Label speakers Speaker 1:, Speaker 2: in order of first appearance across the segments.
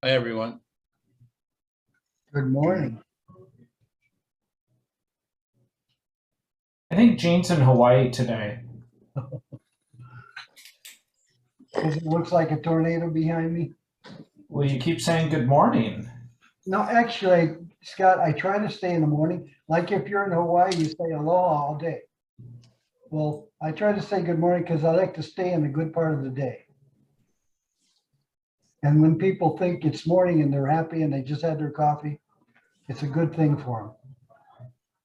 Speaker 1: Hi, everyone.
Speaker 2: Good morning.
Speaker 3: I think Jean's in Hawaii today.
Speaker 2: Because it looks like a tornado behind me.
Speaker 3: Well, you keep saying good morning.
Speaker 2: No, actually, Scott, I try to stay in the morning. Like if you're in Hawaii, you say aloha all day. Well, I try to say good morning because I like to stay in the good part of the day. And when people think it's morning and they're happy and they just had their coffee, it's a good thing for them.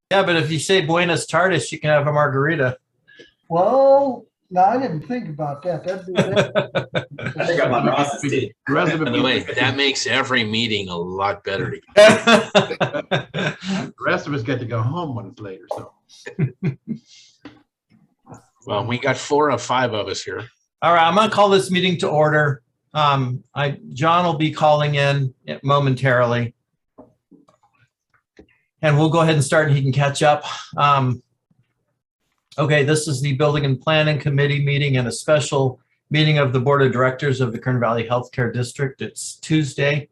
Speaker 4: Yeah, but if you say Buenos tardes, you can have a margarita.
Speaker 2: Well, no, I didn't think about that.
Speaker 5: I got my process tea.
Speaker 6: By the way, that makes every meeting a lot better.
Speaker 7: The rest of us get to go home when it's later. So,
Speaker 6: Well, we got 4 of 5 of us here.
Speaker 4: All right, I'm going to call this meeting to order. John will be calling in momentarily. And we'll go ahead and start and he can catch up. Okay, this is the Building and Planning Committee meeting and a special meeting of the Board of Directors of the Kern Valley Healthcare District. It's Tuesday,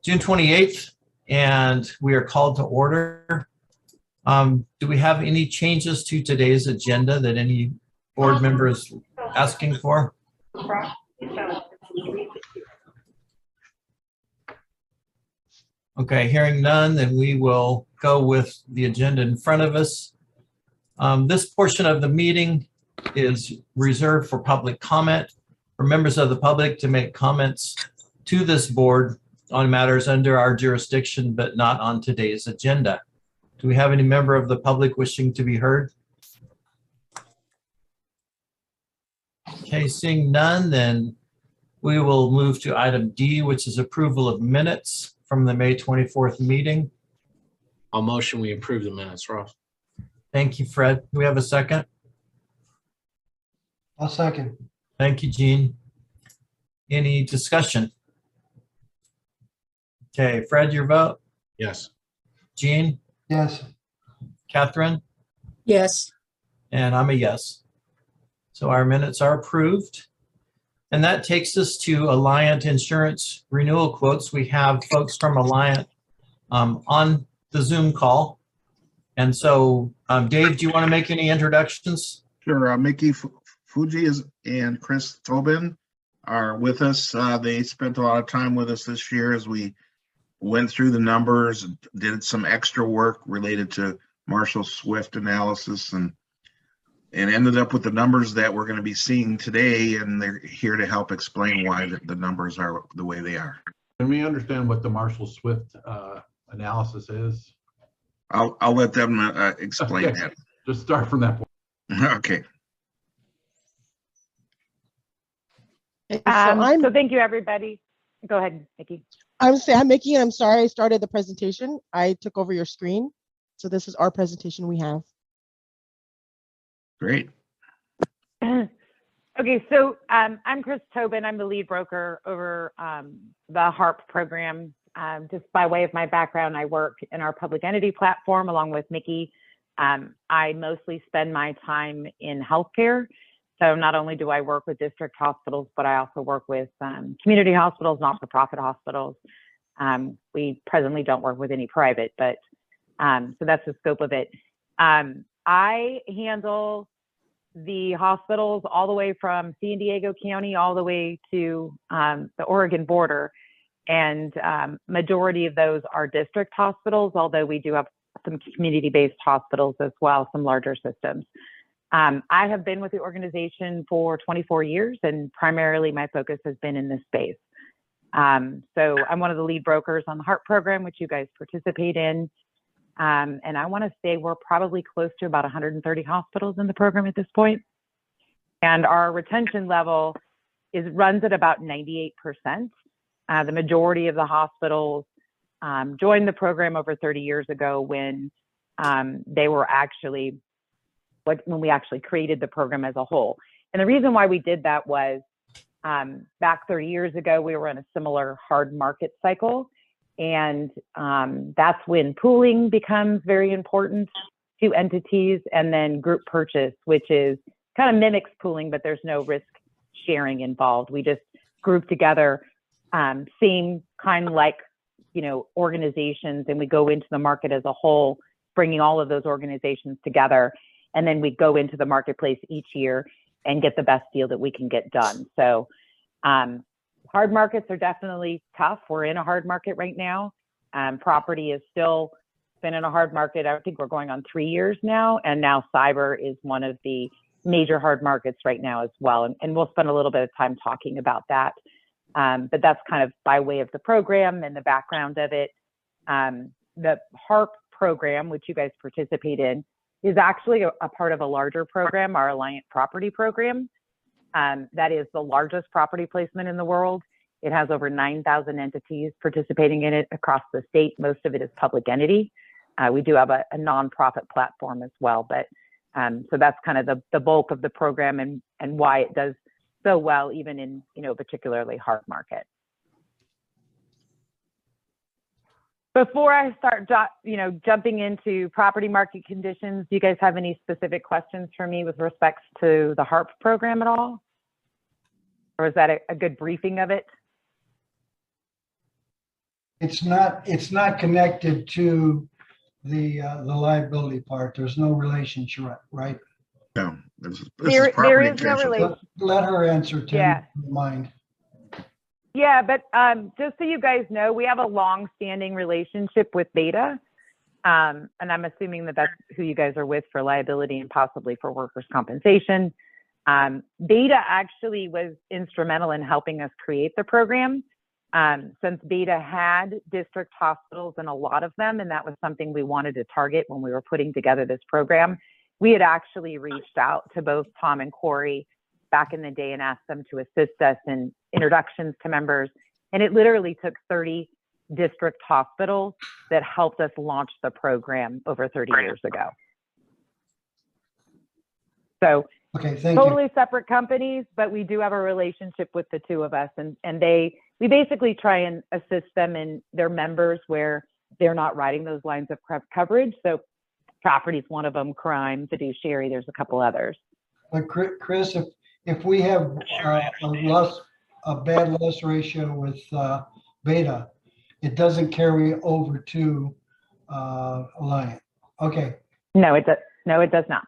Speaker 4: June 28th, and we are called to order. Do we have any changes to today's agenda that any board member is asking for? Okay, hearing none, then we will go with the agenda in front of us. This portion of the meeting is reserved for public comment for members of the public to make comments to this board on matters under our jurisdiction, but not on today's agenda. Do we have any member of the public wishing to be heard? Okay, seeing none, then we will move to item D, which is approval of minutes from the May 24th meeting.
Speaker 6: I'll motion we approve the minutes, Ross.
Speaker 4: Thank you, Fred. Do we have a second?
Speaker 2: I'll second.
Speaker 4: Thank you, Jean. Any discussion? Okay, Fred, your vote?
Speaker 6: Yes.
Speaker 4: Jean?
Speaker 2: Yes.
Speaker 4: Catherine?
Speaker 8: Yes.
Speaker 4: And I'm a yes. So our minutes are approved. And that takes us to Alliant Insurance renewal quotes. We have folks from Alliant on the Zoom call. And so, Dave, do you want to make any introductions?
Speaker 9: Sure. Mickey Fuji and Chris Tobin are with us. They spent a lot of time with us this year as we went through the numbers, did some extra work related to Marshall Swift analysis, and ended up with the numbers that we're going to be seeing today. And they're here to help explain why the numbers are the way they are.
Speaker 7: can we understand what the Marshall Swift analysis is?
Speaker 9: I'll let them explain
Speaker 7: Okay.
Speaker 9: that.
Speaker 7: Just start from that point.
Speaker 9: Okay.
Speaker 8: So
Speaker 10: thank you, everybody. Go ahead, Nikki.
Speaker 8: I'm Mickey, and I'm sorry I started the presentation. I took over your screen. So this is our presentation we have.
Speaker 9: Great.
Speaker 10: Okay, so I'm Chris Tobin. I'm the lead broker over the HARP program. Just by way of my background, I work in our public entity platform along with Mickey. I mostly spend my time in healthcare. So not only do I work with district hospitals, but I also work with community hospitals, not-for-profit hospitals. We presently don't work with any private, but so that's the scope of it. I handle the hospitals all the way from San Diego County all the way to the Oregon border. And majority of those are district hospitals, although we do have some community-based hospitals as well, some larger systems. I have been with the organization for 24 years, and primarily my focus has been in this space. So I'm one of the lead brokers on the HARP program, which you guys participate in. And I want to say we're probably close to about 130 hospitals in the program at this point. And our retention level runs at about 98%. The majority of the hospitals joined the program over 30 years ago when they were actually, when we actually created the program as a whole. And the reason why we did that was back 30 years ago, we were in a similar hard market cycle. And that's when pooling becomes very important to entities, and then group purchase, which is kind of mimics pooling, but there's no risk sharing involved. We just group together same kind of like, organizations, and we go into the market as a whole, bringing all of those organizations together. And then we go into the marketplace each year and get the best deal that we can get done. So hard markets are definitely tough. We're in a hard market right now. Property is still been in a hard market. I think we're going on 3 years now. And now cyber is one of the major hard markets right now as well. And we'll spend a little bit of time talking about that. But that's kind of by way of the program and the background of it. The HARP program, which you guys participate in, is actually a part of a larger program, our Alliant Property Program. That is the largest property placement in the world. It has over 9,000 entities participating in it across the state. Most of it is public entity. We do have a nonprofit platform as well, but so that's kind of the bulk of the program and why it does so well, even in, particularly hard market. Before I start, jumping into property market conditions, do you guys have any specific questions for me with respect to the HARP program at all? Or is that a good briefing of it?
Speaker 2: It's not connected to the liability part. There's no relationship, right?
Speaker 9: No, this
Speaker 10: There
Speaker 9: is property
Speaker 10: is no
Speaker 9: casualty.
Speaker 10: relation.
Speaker 2: Let her answer, Tim.
Speaker 10: Yeah.
Speaker 2: Mind.
Speaker 10: Yeah, but just so you guys know, we have a long-standing relationship with Beta, and I'm assuming that that's who you guys are with for liability and possibly for workers' compensation. Beta actually was instrumental in helping us create the program, since Beta had district hospitals in a lot of them, and that was something we wanted to target when we were putting together this program. We had actually reached out to both Tom and Corey back in the day and asked them to assist us in introductions to members. And it literally took 30 district hospitals that helped us launch the program over 30 years ago. So
Speaker 2: Okay, thank you.
Speaker 10: totally separate companies, but we do have a relationship with the two of us. And we basically try and assist them and their members where they're not writing those lines of coverage. So property is one of them, crime, fiduciary, there's a couple others.
Speaker 2: But Chris, if we have a bad loss ratio with Beta, it doesn't carry over to Alliant. Okay.
Speaker 10: No, it does not.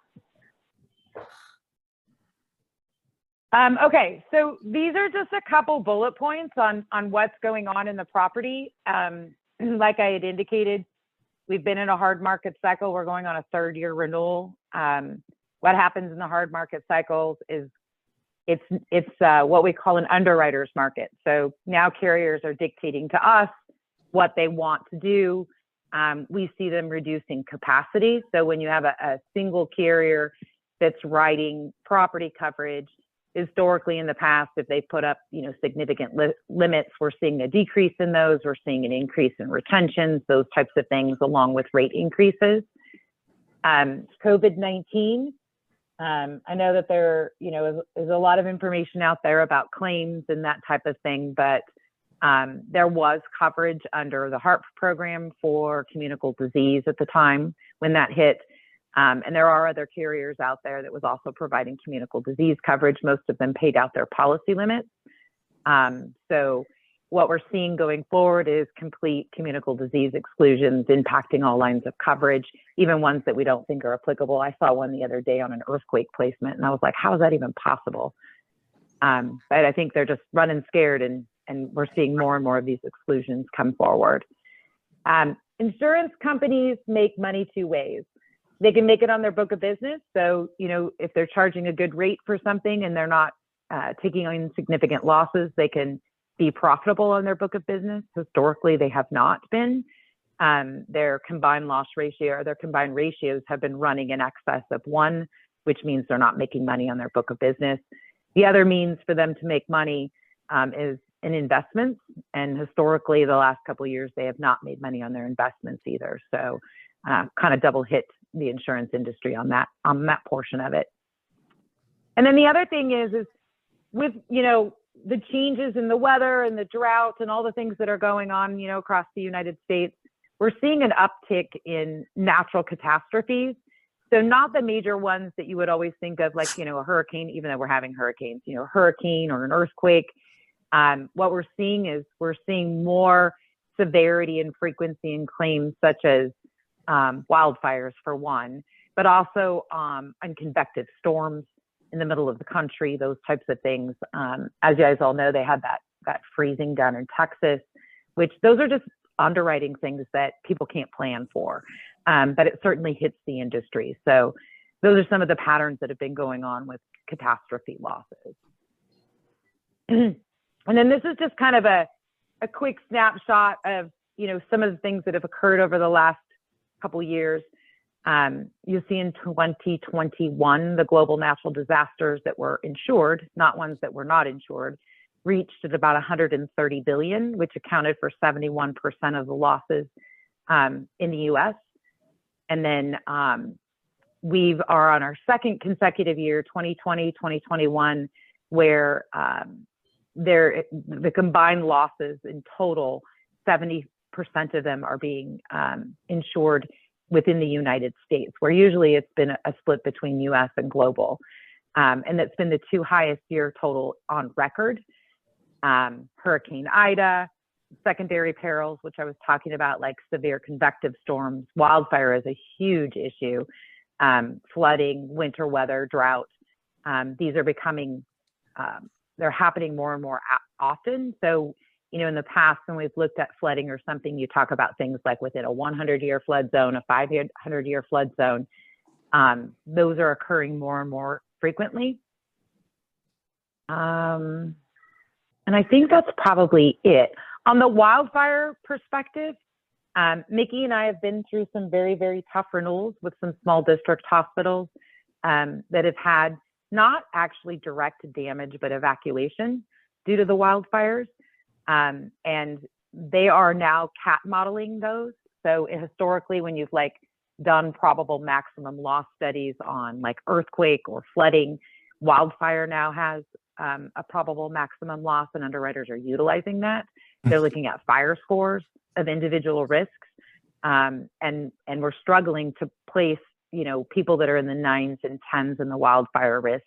Speaker 10: Okay, so these are just a couple bullet points on what's going on in the property. Like I had indicated, we've been in a hard market cycle. We're going on a 3rd-year renewal. What happens in the hard market cycles is it's what we call an underwriter's market. So now carriers are dictating to us what they want to do. We see them reducing capacity. So when you have a single carrier that's writing property coverage, historically in the past, if they put up, significant limits, we're seeing a decrease in those. We're seeing an increase in retentions, those types of things, along with rate increases. COVID-19, I know that there, is a lot of information out there about claims and that type of thing, but there was coverage under the HARP program for communicable disease at the time when that hit. And there are other carriers out there that was also providing communicable disease coverage. Most of them paid out their policy limits. So what we're seeing going forward is complete communicable disease exclusions impacting all lines of coverage, even ones that we don't think are applicable. I saw one the other day on an earthquake placement, and I was like, how is that even possible? But I think they're just running scared, and we're seeing more and more of these exclusions come forward. Insurance companies make money 2 ways. They can make it on their book of business. So, if they're charging a good rate for something and they're not taking on significant losses, they can be profitable on their book of business. Historically, they have not been. Their combined loss ratio or their combined ratios have been running in excess of 1, which means they're not making money on their book of business. The other means for them to make money is in investments. And historically, the last couple of years, they have not made money on their investments either. So kind of double hit the insurance industry on that portion of it. And then the other thing is with, the changes in the weather and the drought and all the things that are going on, across the United States, we're seeing an uptick in natural catastrophes. So not the major ones that you would always think of, like, a hurricane, even though we're having hurricanes, a hurricane or an earthquake. What we're seeing is more severity and frequency in claims such as wildfires for one, but also on convective storms in the middle of the country, those types of things. As you guys all know, they had that freezing down in Texas, which those are just underwriting things that people can't plan for, but it certainly hits the industry. So those are some of the patterns that have been going on with catastrophe losses. And then this is just kind of a quick snapshot of, some of the things that have occurred over the last couple years. You see in 2021, the global natural disasters that were insured, not ones that were not insured, reached at about 130 billion, which accounted for 71% of the losses in the US. And then we are on our second consecutive year, 2020, 2021, where the combined losses in total, 70% of them are being insured within the United States, where usually it's been a split between US and global. And that's been the two highest year total on record. Hurricane Ida, secondary perils, which I was talking about, like severe convective storms, wildfire is a huge issue, flooding, winter weather, drought. These are becoming, they're happening more and more often. So, in the past, when we've looked at flooding or something, you talk about things like within a 100-year flood zone, a 500-year flood zone. Those are occurring more and more frequently. And I think that's probably it. On the wildfire perspective, Mickey and I have been through some very, very tough renewals with some small district hospitals that have had not actually direct damage, but evacuation due to the wildfires. And they are now CAT modeling those. So historically, when you've done probable maximum loss studies on earthquake or flooding, wildfire now has a probable maximum loss, and underwriters are utilizing that. They're looking at fire scores of individual risks. And we're struggling to place, people that are in the 9s and 10s in the wildfire risk.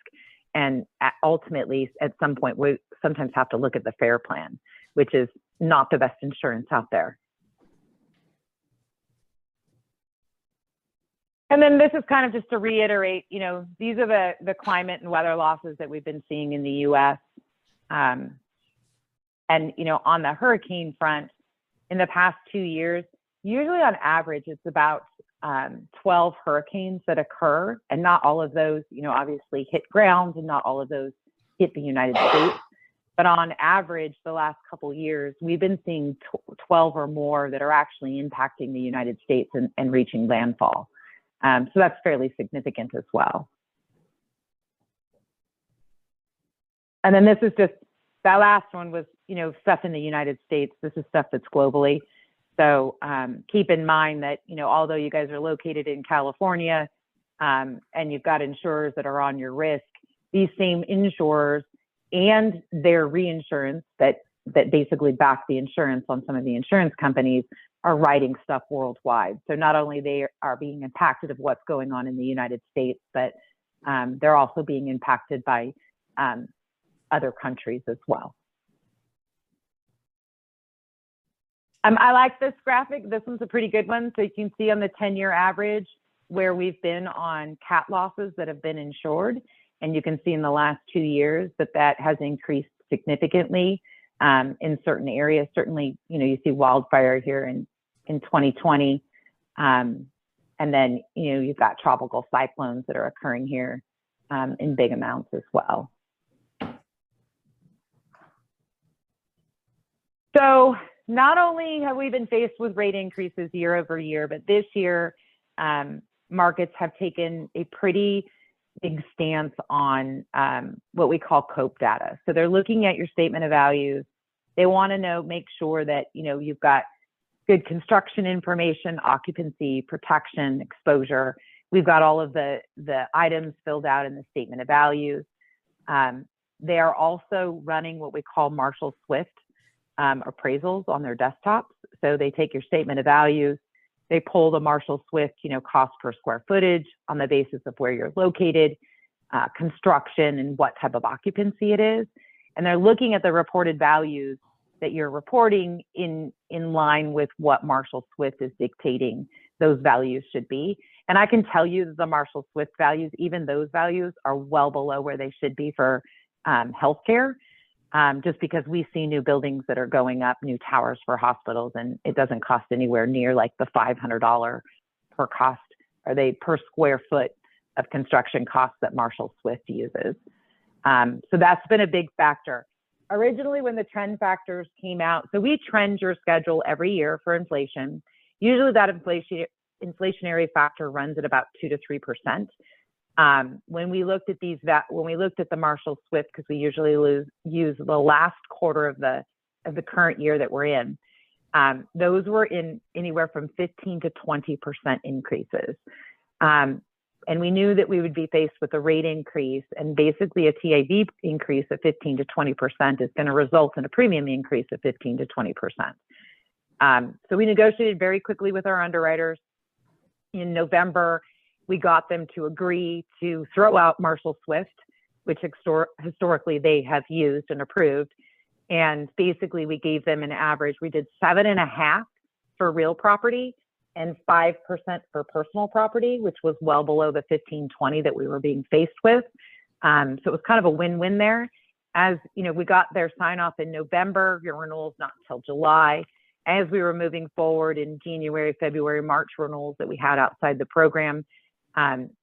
Speaker 10: And ultimately, at some point, we sometimes have to look at the FAIR plan, which is not the best insurance out there. And then this is kind of just to reiterate, these are the climate and weather losses that we've been seeing in the US. And, on the hurricane front, in the past 2 years, usually on average, it's about 12 hurricanes that occur, and not all of those, obviously hit ground, and not all of those hit the United States. But on average, the last couple of years, we've been seeing 12 or more that are actually impacting the United States and reaching landfall. So that's fairly significant as well. And then this is just, that last one was, stuff in the United States. This is stuff that's globally. So keep in mind that, although you guys are located in California and you've got insurers that are on your risk, these same insurers and their reinsurance that basically back the insurance on some of the insurance companies are writing stuff worldwide. So not only they are being impacted of what's going on in the United States, but they're also being impacted by other countries as well. I like this graphic. This one's a pretty good one. So you can see on the 10-year average where we've been on CAT losses that have been insured. And you can see in the last 2 years that has increased significantly in certain areas. Certainly, you see wildfire here in 2020. And then, you've got tropical cyclones that are occurring here in big amounts as well. So not only have we been faced with rate increases year over year, but this year, markets have taken a pretty big stance on what we call COPE data. So they're looking at your statement of values. They want to make sure that, you've got good construction information, occupancy, protection, exposure. We've got all of the items filled out in the statement of values. They are also running what we call Marshall Swift appraisals on their desktops. So they take your statement of values, they pull the Marshall Swift, cost per square footage on the basis of where you're located, construction, and what type of occupancy it is. and they're looking at the reported values that you're reporting in line with what Marshall Swift is dictating those values should be. And I can tell you that the Marshall Swift values, even those values, are well below where they should be for healthcare, just because we see new buildings that are going up, new towers for hospitals, and it doesn't cost anywhere near like the $500 per cost, or they per square foot of construction costs that Marshall Swift uses. So that's been a big factor. Originally, when the trend factors came out, so we trend your schedule every year for inflation. Usually that inflationary factor runs at about 2 to 3%. When we looked at the Marshall Swift, because we usually use the last quarter of the current year that we're in, those were in anywhere from 15 to 20% increases. And we knew that we would be faced with a rate increase, and basically a TAV increase of 15 to 20% is going to result in a premium increase of 15 to 20%. So we negotiated very quickly with our underwriters. In November, we got them to agree to throw out Marshall Swift, which historically they have used and approved. And basically we gave them an average. We did 7.5 for real property and 5% for personal property, which was well below the 15-20 that we were being faced with. So it was kind of a win-win there. As you know, we got their sign off in November. Your renewals not until July. As we were moving forward in January, February, March renewals that we had outside the program,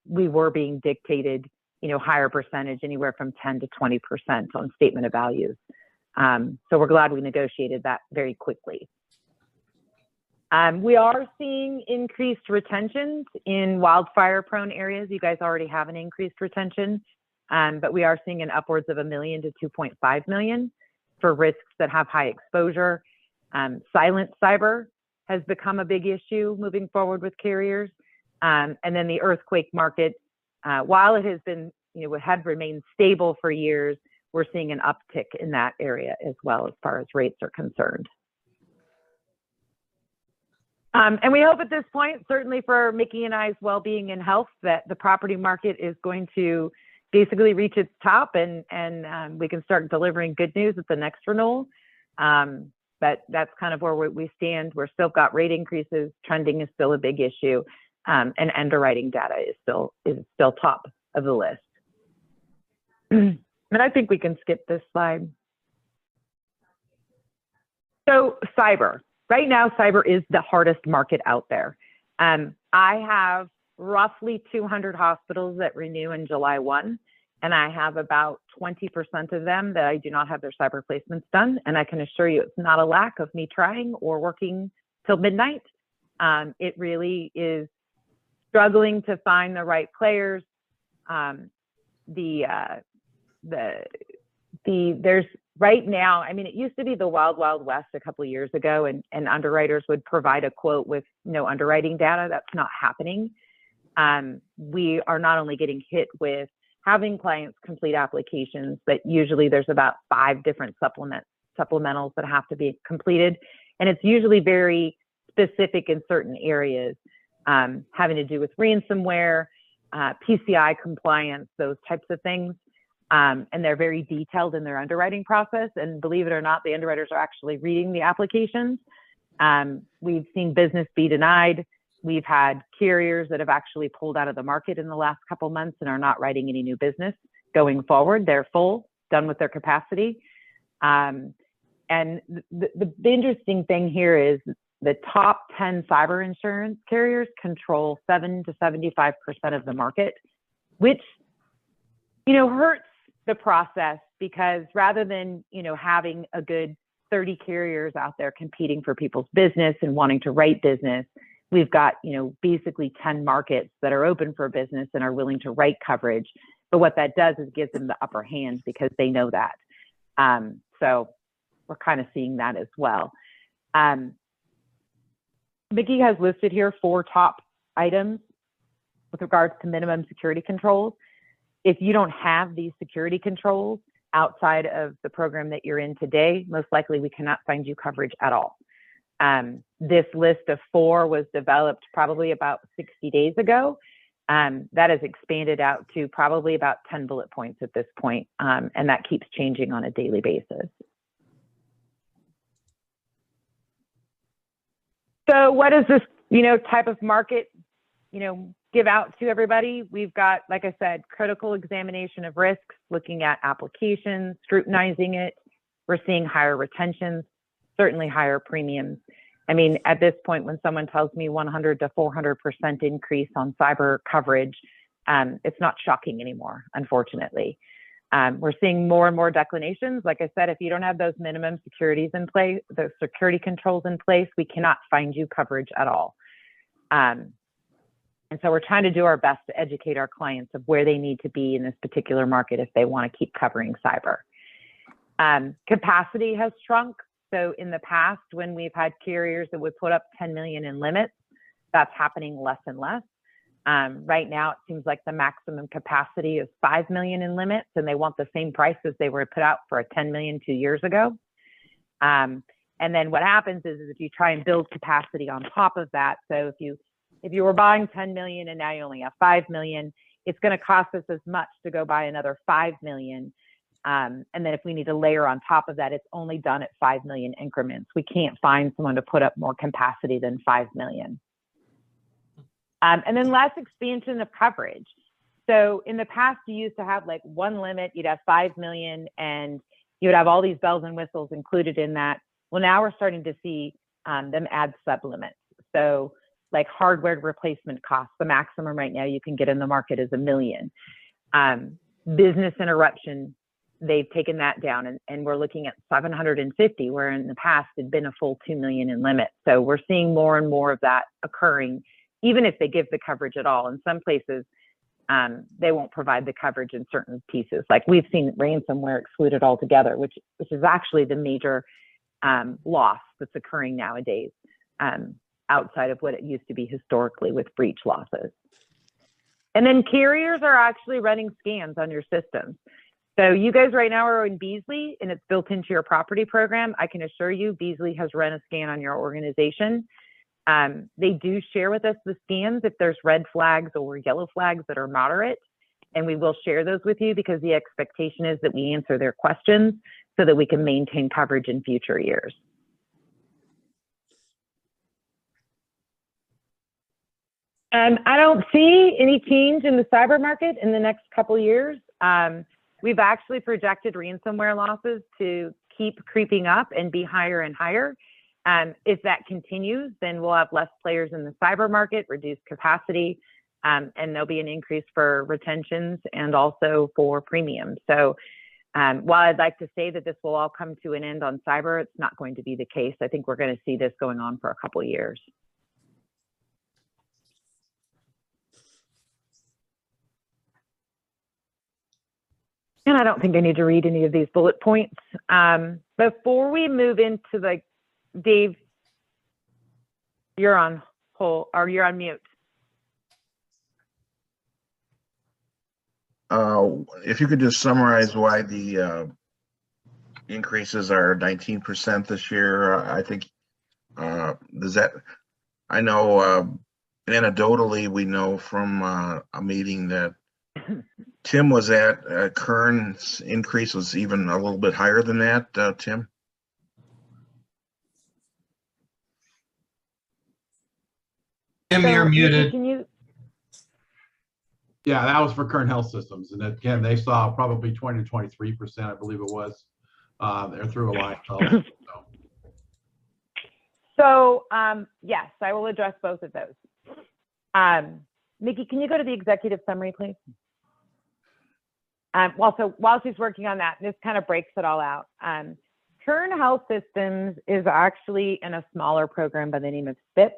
Speaker 10: we were being dictated, higher percentage, anywhere from 10 to 20% on statement of values. So we're glad we negotiated that very quickly. We are seeing increased retentions in wildfire-prone areas. You guys already have an increased retention, but we are seeing an upwards of $1 million to $2.5 million for risks that have high exposure. Silent cyber has become a big issue moving forward with carriers. And then the earthquake market, while it has been, had remained stable for years, we're seeing an uptick in that area as well as far as rates are concerned. And we hope at this point, certainly for Mickey and I's well-being and health, that the property market is going to basically reach its top and we can start delivering good news at the next renewal. But that's kind of where we stand. We're still got rate increases. Trending is still a big issue. And underwriting data is still top of the list. And I think we can skip this slide. So cyber. Right now, cyber is the hardest market out there. I have roughly 200 hospitals that renew in July 1, and I have about 20% of them that I do not have their cyber placements done. And I can assure you it's not a lack of me trying or working till midnight. It really is struggling to find the right players. There's right now, I mean, it used to be the wild, wild west a couple of years ago, and underwriters would provide a quote with no underwriting data. That's not happening. We are not only getting hit with having clients complete applications, but usually there's about 5 different supplementals that have to be completed. And it's usually very specific in certain areas, having to do with ransomware, PCI compliance, those types of things. And they're very detailed in their underwriting process. And believe it or not, the underwriters are actually reading the applications. We've seen business be denied. We've had carriers that have actually pulled out of the market in the last couple months and are not writing any new business going forward. They're full, done with their capacity. And the interesting thing here is the top 10 cyber insurance carriers control 7 to 75% of the market, which, hurts the process, because rather than, having a good 30 carriers out there competing for people's business and wanting to write business, we've got, basically 10 markets that are open for business and are willing to write coverage. But what that does is gives them the upper hand because they know that. So we're kind of seeing that as well. Mickey has listed here 4 top items with regards to minimum security controls. If you don't have these security controls outside of the program that you're in today, most likely we cannot find you coverage at all. This list of 4 was developed probably about 60 days ago. That has expanded out to probably about 10 bullet points at this point, and that keeps changing on a daily basis. So what does this, type of market, give out to everybody? We've got, like I said, critical examination of risks, looking at applications, scrutinizing it. We're seeing higher retentions, certainly higher premiums. I mean, at this point, when someone tells me 100 to 400% increase on cyber coverage, it's not shocking anymore, unfortunately. We're seeing more and more declinations. Like I said, if you don't have those minimum securities in place, those security controls in place, we cannot find you coverage at all. And so we're trying to do our best to educate our clients of where they need to be in this particular market if they want to keep covering cyber. Capacity has shrunk. So in the past, when we've had carriers that would put up 10 million in limits, that's happening less and less. Right now, it seems like the maximum capacity is 5 million in limits, and they want the same price as they were put out for a 10 million 2 years ago. And then what happens is if you try and build capacity on top of that, so if you were buying 10 million and now you only have 5 million, it's going to cost us as much to go buy another 5 million. And then if we need to layer on top of that, it's only done at 5 million increments. We can't find someone to put up more capacity than 5 million. And then less expansion of coverage. So in the past, you used to have like one limit, you'd have 5 million and you would have all these bells and whistles included in that. Well, now we're starting to see them add sub-limits. So like hardware replacement costs, the maximum right now you can get in the market is $1 million. Business interruption, they've taken that down and we're looking at 750, where in the past it'd been a full 2 million in limit. So we're seeing more and more of that occurring, even if they give the coverage at all. In some places, they won't provide the coverage in certain pieces. Like we've seen ransomware excluded altogether, which is actually the major loss that's occurring nowadays, outside of what it used to be historically with breach losses. And then carriers are actually running scans on your systems. So you guys right now are in Beasley and it's built into your property program. I can assure you Beasley has run a scan on your organization. They do share with us the scans if there's red flags or yellow flags that are moderate, and we will share those with you because the expectation is that we answer their questions so that we can maintain coverage in future years. I don't see any change in the cyber market in the next couple of years. We've actually projected ransomware losses to keep creeping up and be higher and higher. If that continues, then we'll have less players in the cyber market, reduced capacity, and there'll be an increase for retentions and also for premiums. So while I'd like to say that this will all come to an end on cyber, it's not going to be the case. I think we're going to see this going on for a couple of years. And I don't think I need to read any of these bullet points. Before we move into Dave, you're on hold, or you're on mute.
Speaker 9: If you could just summarize why the increases are 19% this year, I think, does that, I know anecdotally, we know from a meeting that Tim was at, Kern's increase was even a little bit higher than that, Tim?
Speaker 4: Tim, you're muted.
Speaker 10: Can you?
Speaker 7: Yeah, that was for current health systems. And again, they saw probably 20 to 23%, I believe it was. They're through Alliance Health.
Speaker 10: So yes, I will address both of those. Nikki, can you go to the executive summary, please? While she's working on that, this kind of breaks it all out. Kern Health Systems is actually in a smaller program by the name of SPIP.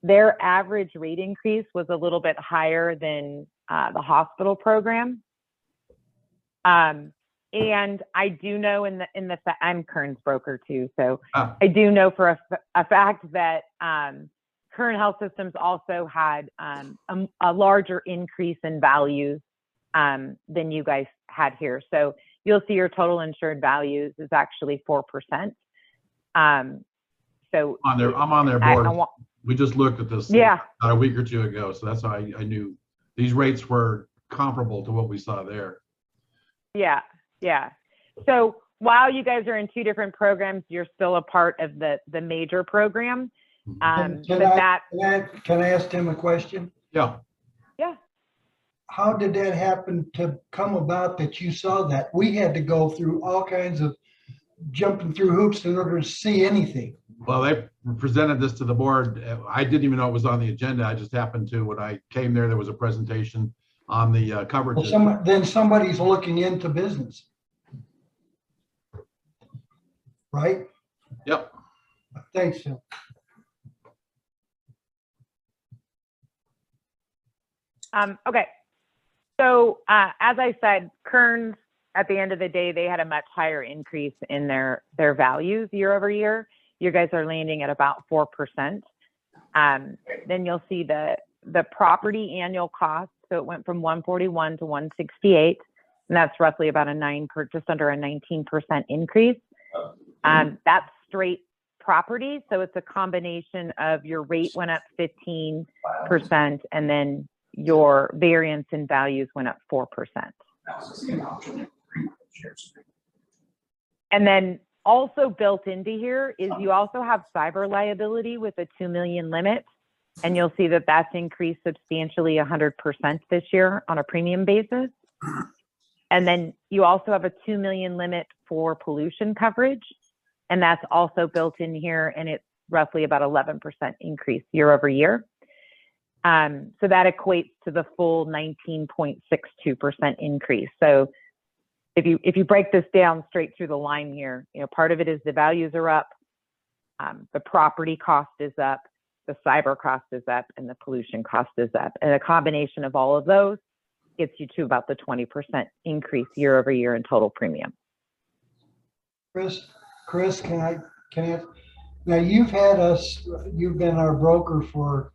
Speaker 10: Their average rate increase was a little bit higher than the hospital program. And I do know I'm Kern's broker too, so I do know for a fact that Kern Health Systems also had a larger increase in values than you guys had here. So you'll see your total insured values is actually 4%. So
Speaker 7: I'm on their board. We just looked at this about a week or two ago, so that's how I knew these rates were comparable to what we saw there.
Speaker 10: Yeah, yeah. So while you guys are in two different programs, you're still a part of the major program.
Speaker 2: Can
Speaker 10: But
Speaker 2: I-
Speaker 10: that,
Speaker 2: Can I ask him a question?
Speaker 7: Yeah,
Speaker 10: yeah.
Speaker 2: How did that happen to come about that you saw that? We had to go through all kinds of jumping through hoops in order to see anything.
Speaker 7: well, they presented this to the board. I didn't even know it was on the agenda. I just happened to, when I came there was a presentation on the
Speaker 2: Well,
Speaker 7: coverages.
Speaker 2: then somebody's looking into business. Right?
Speaker 7: Yep.
Speaker 2: Thanks, Phil.
Speaker 10: Okay. So as I said, Kearns, at the end of the day, they had a much higher increase in their values year over year. You guys are landing at about 4%. Then you'll see the property annual cost. So it went from 141 to 168, and that's roughly about just under a 19% increase. That's straight property. So it's a combination of your rate went up 15%, and then your variance in values went up 4%. And then also built into here is you also have cyber liability with a 2 million limit. And you'll see that that's increased substantially 100% this year on a premium basis. And then you also have a 2 million limit for pollution coverage. And that's also built in here, and it's roughly about 11% increase year over year. So that equates to the full 19.62% increase. So if you break this down straight through the line here, part of it is the values are up, the property cost is up, the cyber cost is up, and the pollution cost is up. And a combination of all of those gets you to about the 20% increase year over year in total premium.
Speaker 2: Chris, can I now you've been our broker for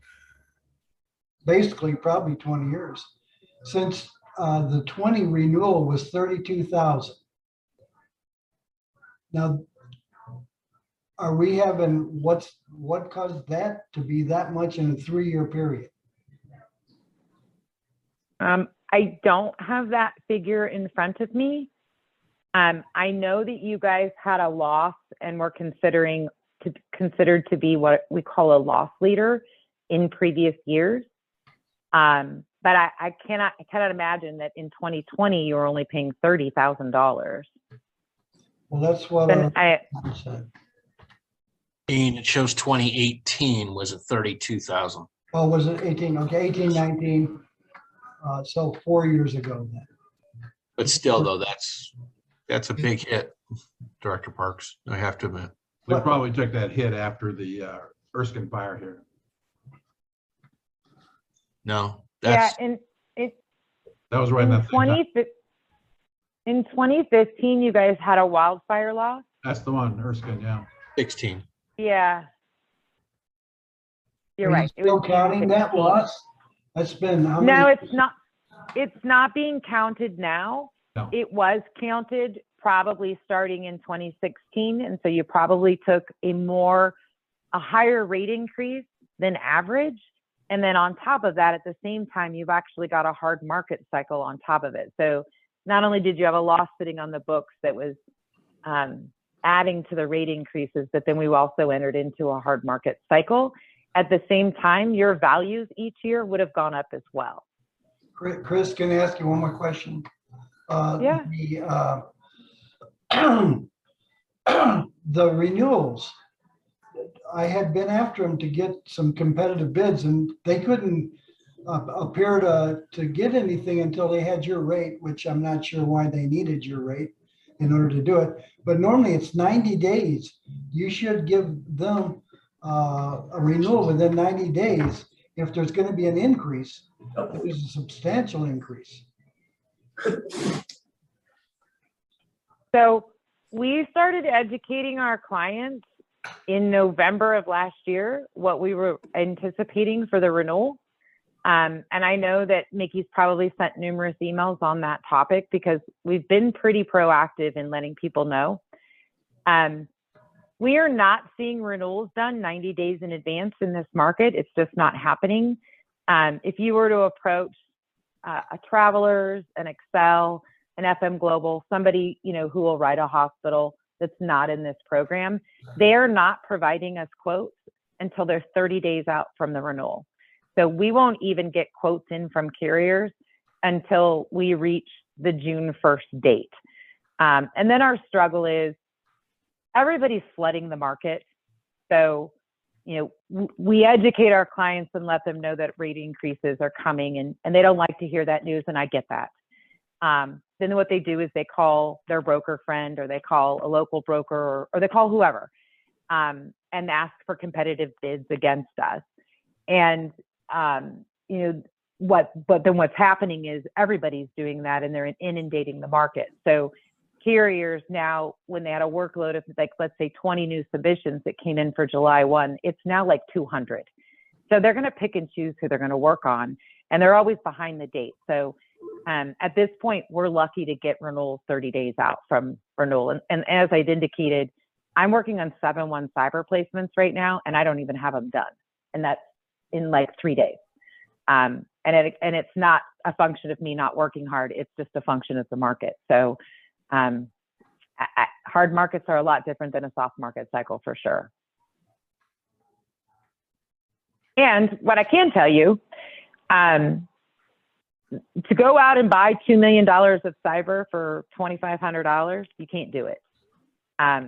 Speaker 2: basically probably 20 years. Since the 20 renewal was 32,000. Now, are we having, what caused that to be that much in a 3-year period?
Speaker 10: I don't have that figure in front of me. I know that you guys had a loss and were considered to be what we call a loss leader in previous years. But I cannot
Speaker 2: imagine that in 2020 you were only paying $30,000. Well, that's what I said.
Speaker 6: And it shows 2018 was at 32,000.
Speaker 2: Oh, was it 18? Okay, 18, 19. So 4 years ago then.
Speaker 6: But still, though, that's a big hit, Director Parks, I have to admit.
Speaker 7: We probably took that hit after the Erskine fire here.
Speaker 6: No,
Speaker 10: Yeah,
Speaker 6: that's,
Speaker 10: and
Speaker 7: That was right in that same time.
Speaker 10: in 2015, you guys had a wildfire loss.
Speaker 7: That's the one, Erskine, yeah.
Speaker 6: 16.
Speaker 10: Yeah. You're
Speaker 2: Are you
Speaker 10: right. It
Speaker 2: still
Speaker 10: was
Speaker 2: counting that
Speaker 10: 16.
Speaker 2: loss? That's been how
Speaker 10: No,
Speaker 2: many?
Speaker 10: it's not. It's not being counted now.
Speaker 7: No.
Speaker 10: It was counted probably starting in 2016, and so you probably took a higher rate increase than average. And then on top of that, at the same time, you've actually got a hard market cycle on top of it. So not only did you have a loss sitting on the books that was adding to the rate increases, but then we also entered into a hard market cycle. At the same time, your values each year would have gone up as well.
Speaker 2: Chris, can I ask you one more question?
Speaker 10: Yeah.
Speaker 2: The renewals, I had been after them to get some competitive bids, and they couldn't appear to get anything until they had your rate, which I'm not sure why they needed your rate in order to do it. But normally it's 90 days. You should give them a renewal within 90 days. If there's going to be an increase, it was a substantial increase.
Speaker 10: So we started educating our clients in November of last year, what we were anticipating for the renewal. And I know that Mickey's probably sent numerous emails on that topic because we've been pretty proactive in letting people know. We are not seeing renewals done 90 days in advance in this market. It's just not happening. If you were to approach a Travelers, an Excel, an FM Global, somebody, you know, who will write a hospital that's not in this program. They're not providing us quotes until they're 30 days out from the renewal. So we won't even get quotes in from carriers until we reach the June 1st date. And then our struggle is everybody's flooding the market. So, you know, we educate our clients and let them know that rate increases are coming, and they don't like to hear that news, and I get that. Then what they do is they call their broker friend, or they call a local broker, or they call whoever, and ask for competitive bids against us. And, you know, but then what's happening is everybody's doing that, and they're inundating the market. So carriers now, when they had a workload of, like, let's say 20 new submissions that came in for July 1, it's now like 200. So they're going to pick and choose who they're going to work on, and they're always behind the date. So at this point, we're lucky to get renewals 30 days out from renewal. And as I'd indicated, I'm working on 7-1 cyber placements right now, and I don't even have them done. And that's in like 3 days. And it's not a function of me not working hard. It's just a function of the market. So hard markets are a lot different than a soft market cycle, for sure. And what I can tell you, to go out and buy $2 million of cyber for $2,500, you can't do it.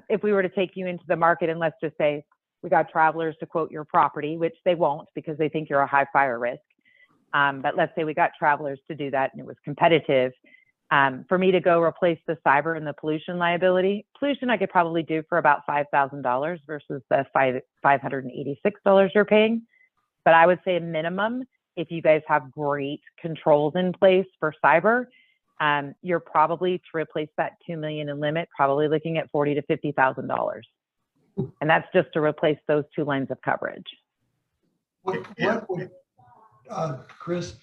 Speaker 10: If we were to take you into the market, and let's just say we got Travelers to quote your property, which they won't because they think you're a high fire risk. But let's say we got Travelers to do that and it was competitive. For me to go replace the cyber and the pollution liability, pollution I could probably do for about $5,000 versus the $586 you're paying. But I would say a minimum, if you guys have great controls in place for cyber, you're probably, to replace that $2 million in limit, probably looking at $40,000 to $50,000. And that's just to replace those 2 lines of coverage.
Speaker 2: What would, Chris,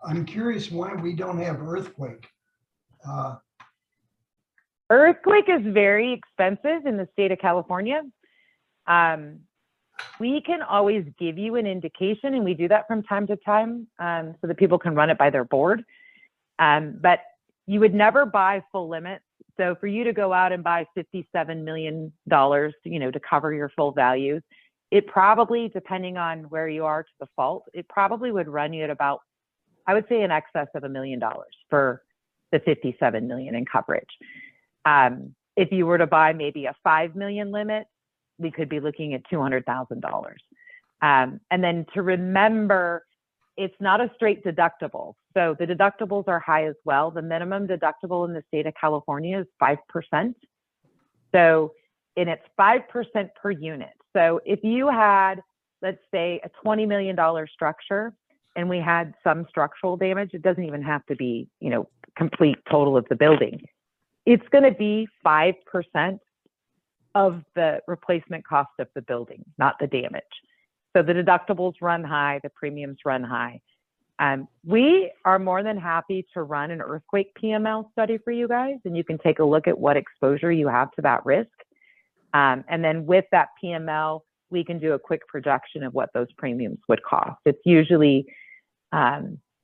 Speaker 2: I'm curious why we don't have earthquake.
Speaker 10: Earthquake is very expensive in the state of California. We can always give you an indication, and we do that from time to time, so that people can run it by their board. But you would never buy full limits. So for you to go out and buy $57 million, you know, to cover your full values, it probably, depending on where you are to the fault, it probably would run you at about, I would say, in excess of $1 million for the $57 million in coverage. If you were to buy maybe a $5 million limit, we could be looking at $200,000. And then to remember, it's not a straight deductible. So the deductibles are high as well. The minimum deductible in the state of California is 5%. So, and it's 5% per unit. So if you had, let's say, a $20 million structure, and we had some structural damage, it doesn't even have to be, you know, complete total of the building. It's going to be 5% of the replacement cost of the building, not the damage. So the deductibles run high, the premiums run high. We are more than happy to run an earthquake PML study for you guys, and you can take a look at what exposure you have to that risk. And then with that PML, we can do a quick projection of what those premiums would cost. It's usually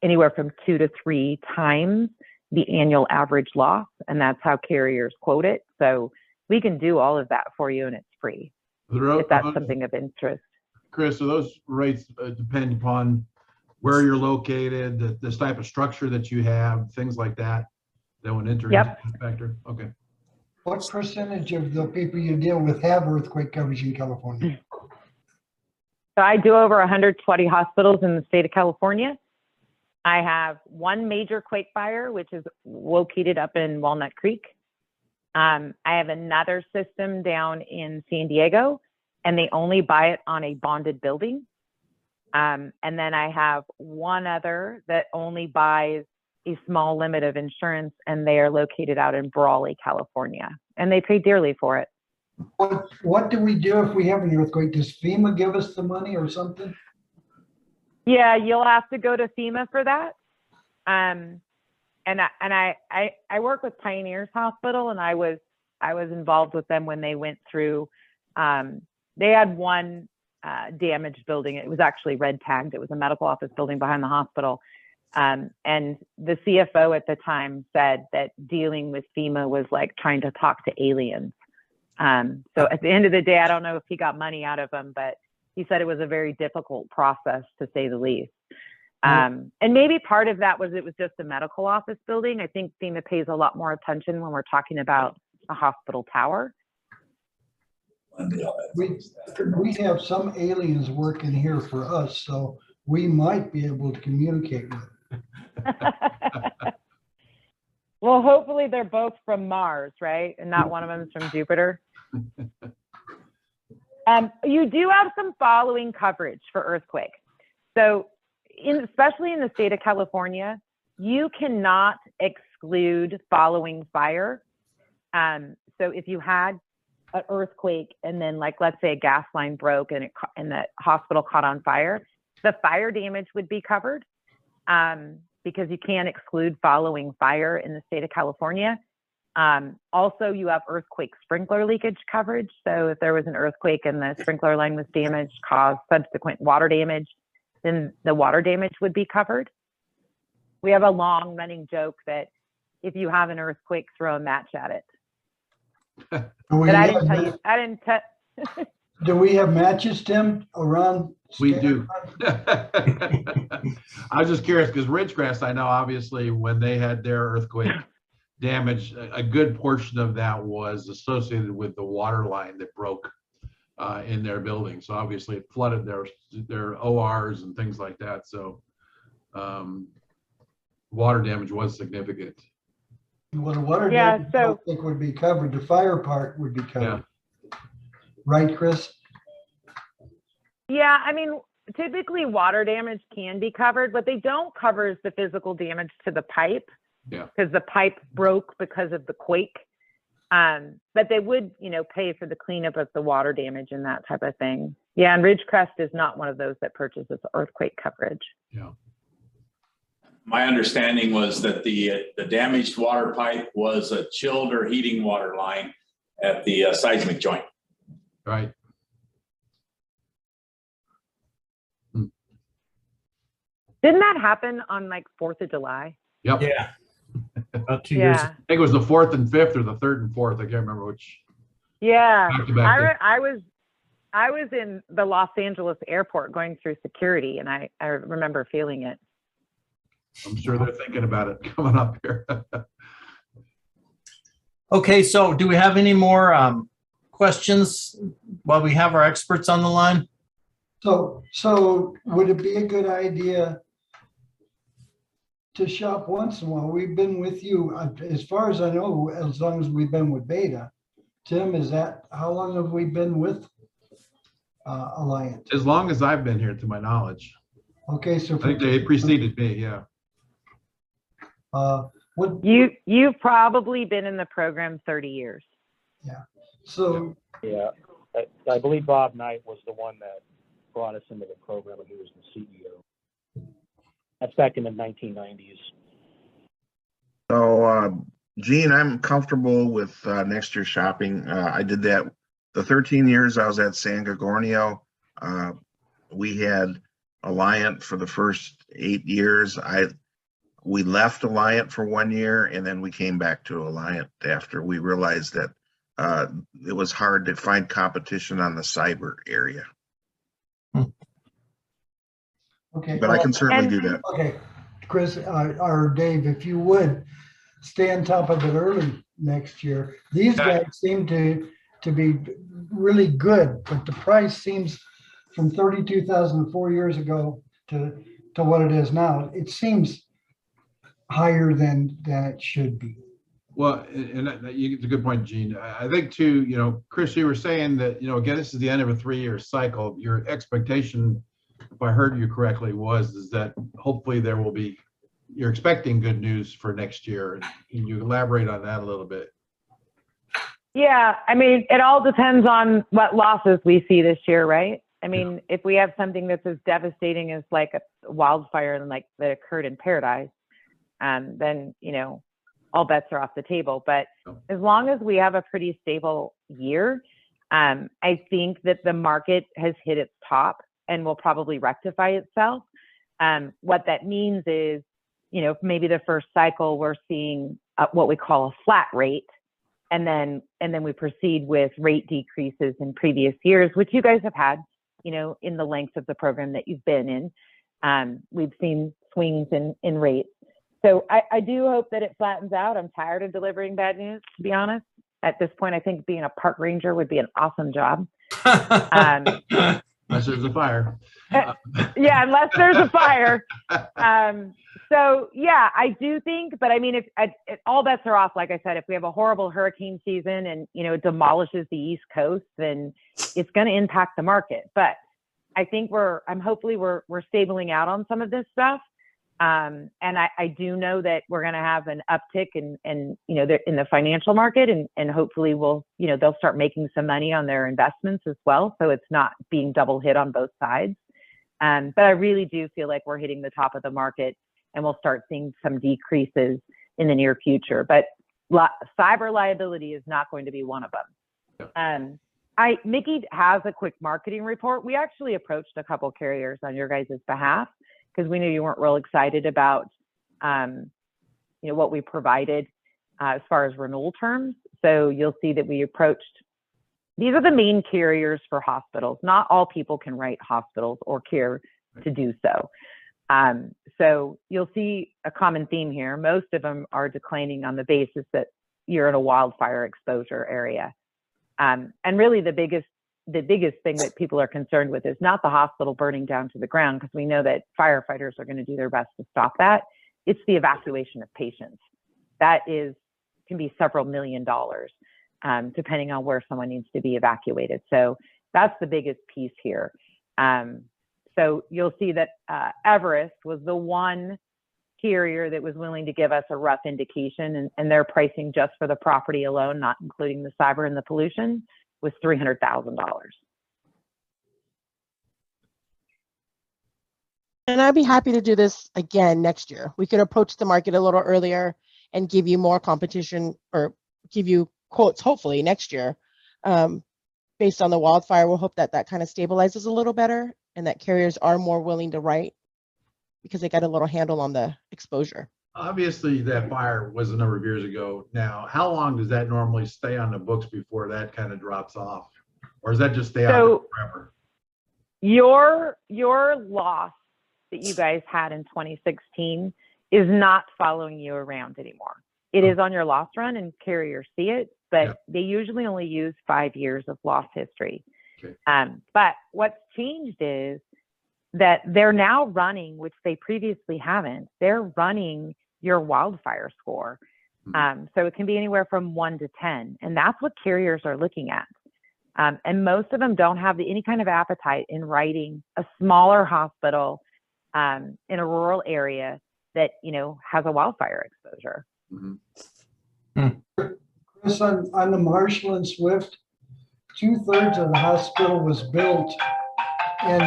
Speaker 10: anywhere from 2 to 3 times the annual average loss, and that's how carriers quote it. So we can do all of that for you, and it's free if that's something of interest.
Speaker 7: Chris, so those rates depend upon where you're located, the type of structure that you have, things like that, that would enter into that factor? Okay.
Speaker 2: What percentage of the people you deal with have earthquake coverage in California?
Speaker 10: So I do over 120 hospitals in the state of California. I have one major quake fire, which is located up in Walnut Creek. I have another system down in San Diego, and they only buy it on a bonded building. And then I have one other that only buys a small limit of insurance, and they are located out in Brawley, California, and they pay dearly for it.
Speaker 2: What do we do if we have an earthquake? Does FEMA give us the money or something?
Speaker 10: Yeah, you'll have to go to FEMA for that. And I work with Pioneers Hospital, and I was involved with them when they went through. They had one damaged building. It was actually red tagged. It was a medical office building behind the hospital. And the CFO at the time said that dealing with FEMA was like trying to talk to aliens. So at the end of the day, I don't know if he got money out of them, but he said it was a very difficult process, to say the least. And maybe part of that was it was just a medical office building. I think FEMA pays a lot more attention when we're talking about a hospital tower.
Speaker 2: We have some aliens working here for us, so we might be able to communicate with them.
Speaker 10: Well, hopefully they're both from Mars, right? And not one of them is from Jupiter. You do have some following coverage for earthquake. So especially in the state of California, you cannot exclude following fire. So if you had an earthquake and then, like, let's say a gas line broke and the hospital caught on fire, the fire damage would be covered, because you can't exclude following fire in the state of California. Also, you have earthquake sprinkler leakage coverage. So if there was an earthquake and the sprinkler line was damaged, caused subsequent water damage, then the water damage would be covered. We have a long running joke that if you have an earthquake, throw a match at it. But I didn't tell you. I didn't tell.
Speaker 2: Do we have matches, Tim, around?
Speaker 7: We do. I was just curious because Ridgecrest, I know obviously when they had their earthquake damage, a good portion of that was associated with the water line that broke in their building. So obviously it flooded their ORs and things like that. So water damage was significant.
Speaker 2: Well, the water
Speaker 10: Yeah,
Speaker 2: damage, I don't think would be covered. The fire part would be covered. Right, Chris?
Speaker 10: Yeah, I mean, typically water damage can be covered. What they don't cover is the physical damage to the pipe.
Speaker 7: Yeah.
Speaker 10: Because the pipe broke because of the quake. But they would, pay for the cleanup of the water damage and that type of thing. Yeah, and Ridgecrest is not one of those that purchases earthquake coverage.
Speaker 7: Yeah.
Speaker 1: My understanding was that the damaged water pipe was a chilled or heating water line at the seismic joint.
Speaker 7: Right.
Speaker 10: Didn't that happen on like 4th of July?
Speaker 7: Yep.
Speaker 4: Yeah. About 2 years.
Speaker 10: Yeah.
Speaker 7: I think it was the 4th and 5th or the 3rd and 4th. I can't remember which.
Speaker 10: Yeah.
Speaker 7: Back-to-back day.
Speaker 10: I was in the Los Angeles airport going through security, and I remember feeling it.
Speaker 7: I'm sure they're thinking about it coming up here.
Speaker 4: Okay, so do we have any more questions while we have our experts on the line?
Speaker 2: So would it be a good idea to shop once in a while? We've been with you, as far as I know, as long as we've been with Beta. Tim, how long have we been with Alliant?
Speaker 7: As long as I've been here, to my knowledge.
Speaker 2: Okay, so
Speaker 7: I think they preceded me, yeah.
Speaker 10: You've probably been in the program 30 years.
Speaker 2: Yeah. So
Speaker 11: yeah, I believe Bob Knight was the one that brought us into the program, and he was the CEO. That's back in the 1990s.
Speaker 9: So, Gene, I'm comfortable with next year's shopping. I did that the 13 years I was at San Gorgonio. We had Alliant for the first 8 years. We left Alliant for 1 year, and then we came back to Alliant after we realized that it was hard to find competition on the cyber area.
Speaker 2: okay,
Speaker 9: But I can certainly do that.
Speaker 2: Okay, Chris or Dave, if you would stay on top of it early next year. These guys seem to be really good, but the price seems from 32,000 4 years ago to what it is now. It seems higher than it should be.
Speaker 7: Well, and it's a good point, Gene. I think too, Chris, you were saying that, again, this is the end of a 3-year cycle. Your expectation, if I heard you correctly, is that hopefully you're expecting good news for next year. Can you elaborate on that a little bit?
Speaker 10: Yeah, I mean, it all depends on what losses we see this year, right? I mean, if we have something that's as devastating as like a wildfire that occurred in Paradise, then, all bets are off the table. But as long as we have a pretty stable year, I think that the market has hit its top and will probably rectify itself. What that means is maybe the first cycle we're seeing what we call a flat rate, and then we proceed with rate decreases in previous years, which you guys have had, in the length of the program that you've been in. We've seen swings in rates. So I do hope that it flattens out. I'm tired of delivering bad news, to be honest. At this point, I think being a park ranger would be an awesome job.
Speaker 7: Unless there's a fire.
Speaker 10: Yeah, unless there's a fire. So yeah, I do think, but I mean, if all bets are off, like I said, if we have a horrible hurricane season and, it demolishes the East Coast, then it's going to impact the market. But I think hopefully we're stabling out on some of this stuff. And I do know that we're going to have an uptick in the financial market, and hopefully they'll start making some money on their investments as well. So it's not being double hit on both sides. But I really do feel like we're hitting the top of the market, and we'll start seeing some decreases in the near future. But cyber liability is not going to be one of them. Mickey has a quick marketing report. We actually approached a couple carriers on your guys' behalf, because we knew you weren't real excited about, what we provided as far as renewal terms. So you'll see that we approached, these are the main carriers for hospitals. Not all people can write hospitals or care to do so. So you'll see a common theme here. Most of them are declining on the basis that you're in a wildfire exposure area. And really the biggest thing that people are concerned with is not the hospital burning down to the ground, because we know that firefighters are going to do their best to stop that. It's the evacuation of patients. That can be several $1 million, depending on where someone needs to be evacuated. So that's the biggest piece here. So you'll see that Everest was the one carrier that was willing to give us a rough indication, and their pricing just for the property alone, not including the cyber and the pollution, was $300,000.
Speaker 8: And I'd be happy to do this again next year. We could approach the market a little earlier and give you more competition, or give you quotes, hopefully next year. Based on the wildfire, we'll hope that kind of stabilizes a little better, and that carriers are more willing to write because they got a little handle on the exposure.
Speaker 7: Obviously, that fire was a number of years ago. Now, how long does that normally stay on the books before that kind of drops off? Or does that just stay on forever?
Speaker 10: Your loss that you guys had in 2016 is not following you around anymore. It is on your loss run, and carriers see it, but they usually only use 5 years of loss history.
Speaker 7: Okay.
Speaker 10: But what's changed is that they're now running, which they previously haven't, they're running your wildfire score. So it can be anywhere from 1 to 10. And that's what carriers are looking at. And most of them don't have any kind of appetite in writing a smaller hospital in a rural area that, has a wildfire exposure.
Speaker 2: Chris, on the Marshall and Swift, 2/3 of the hospital was built in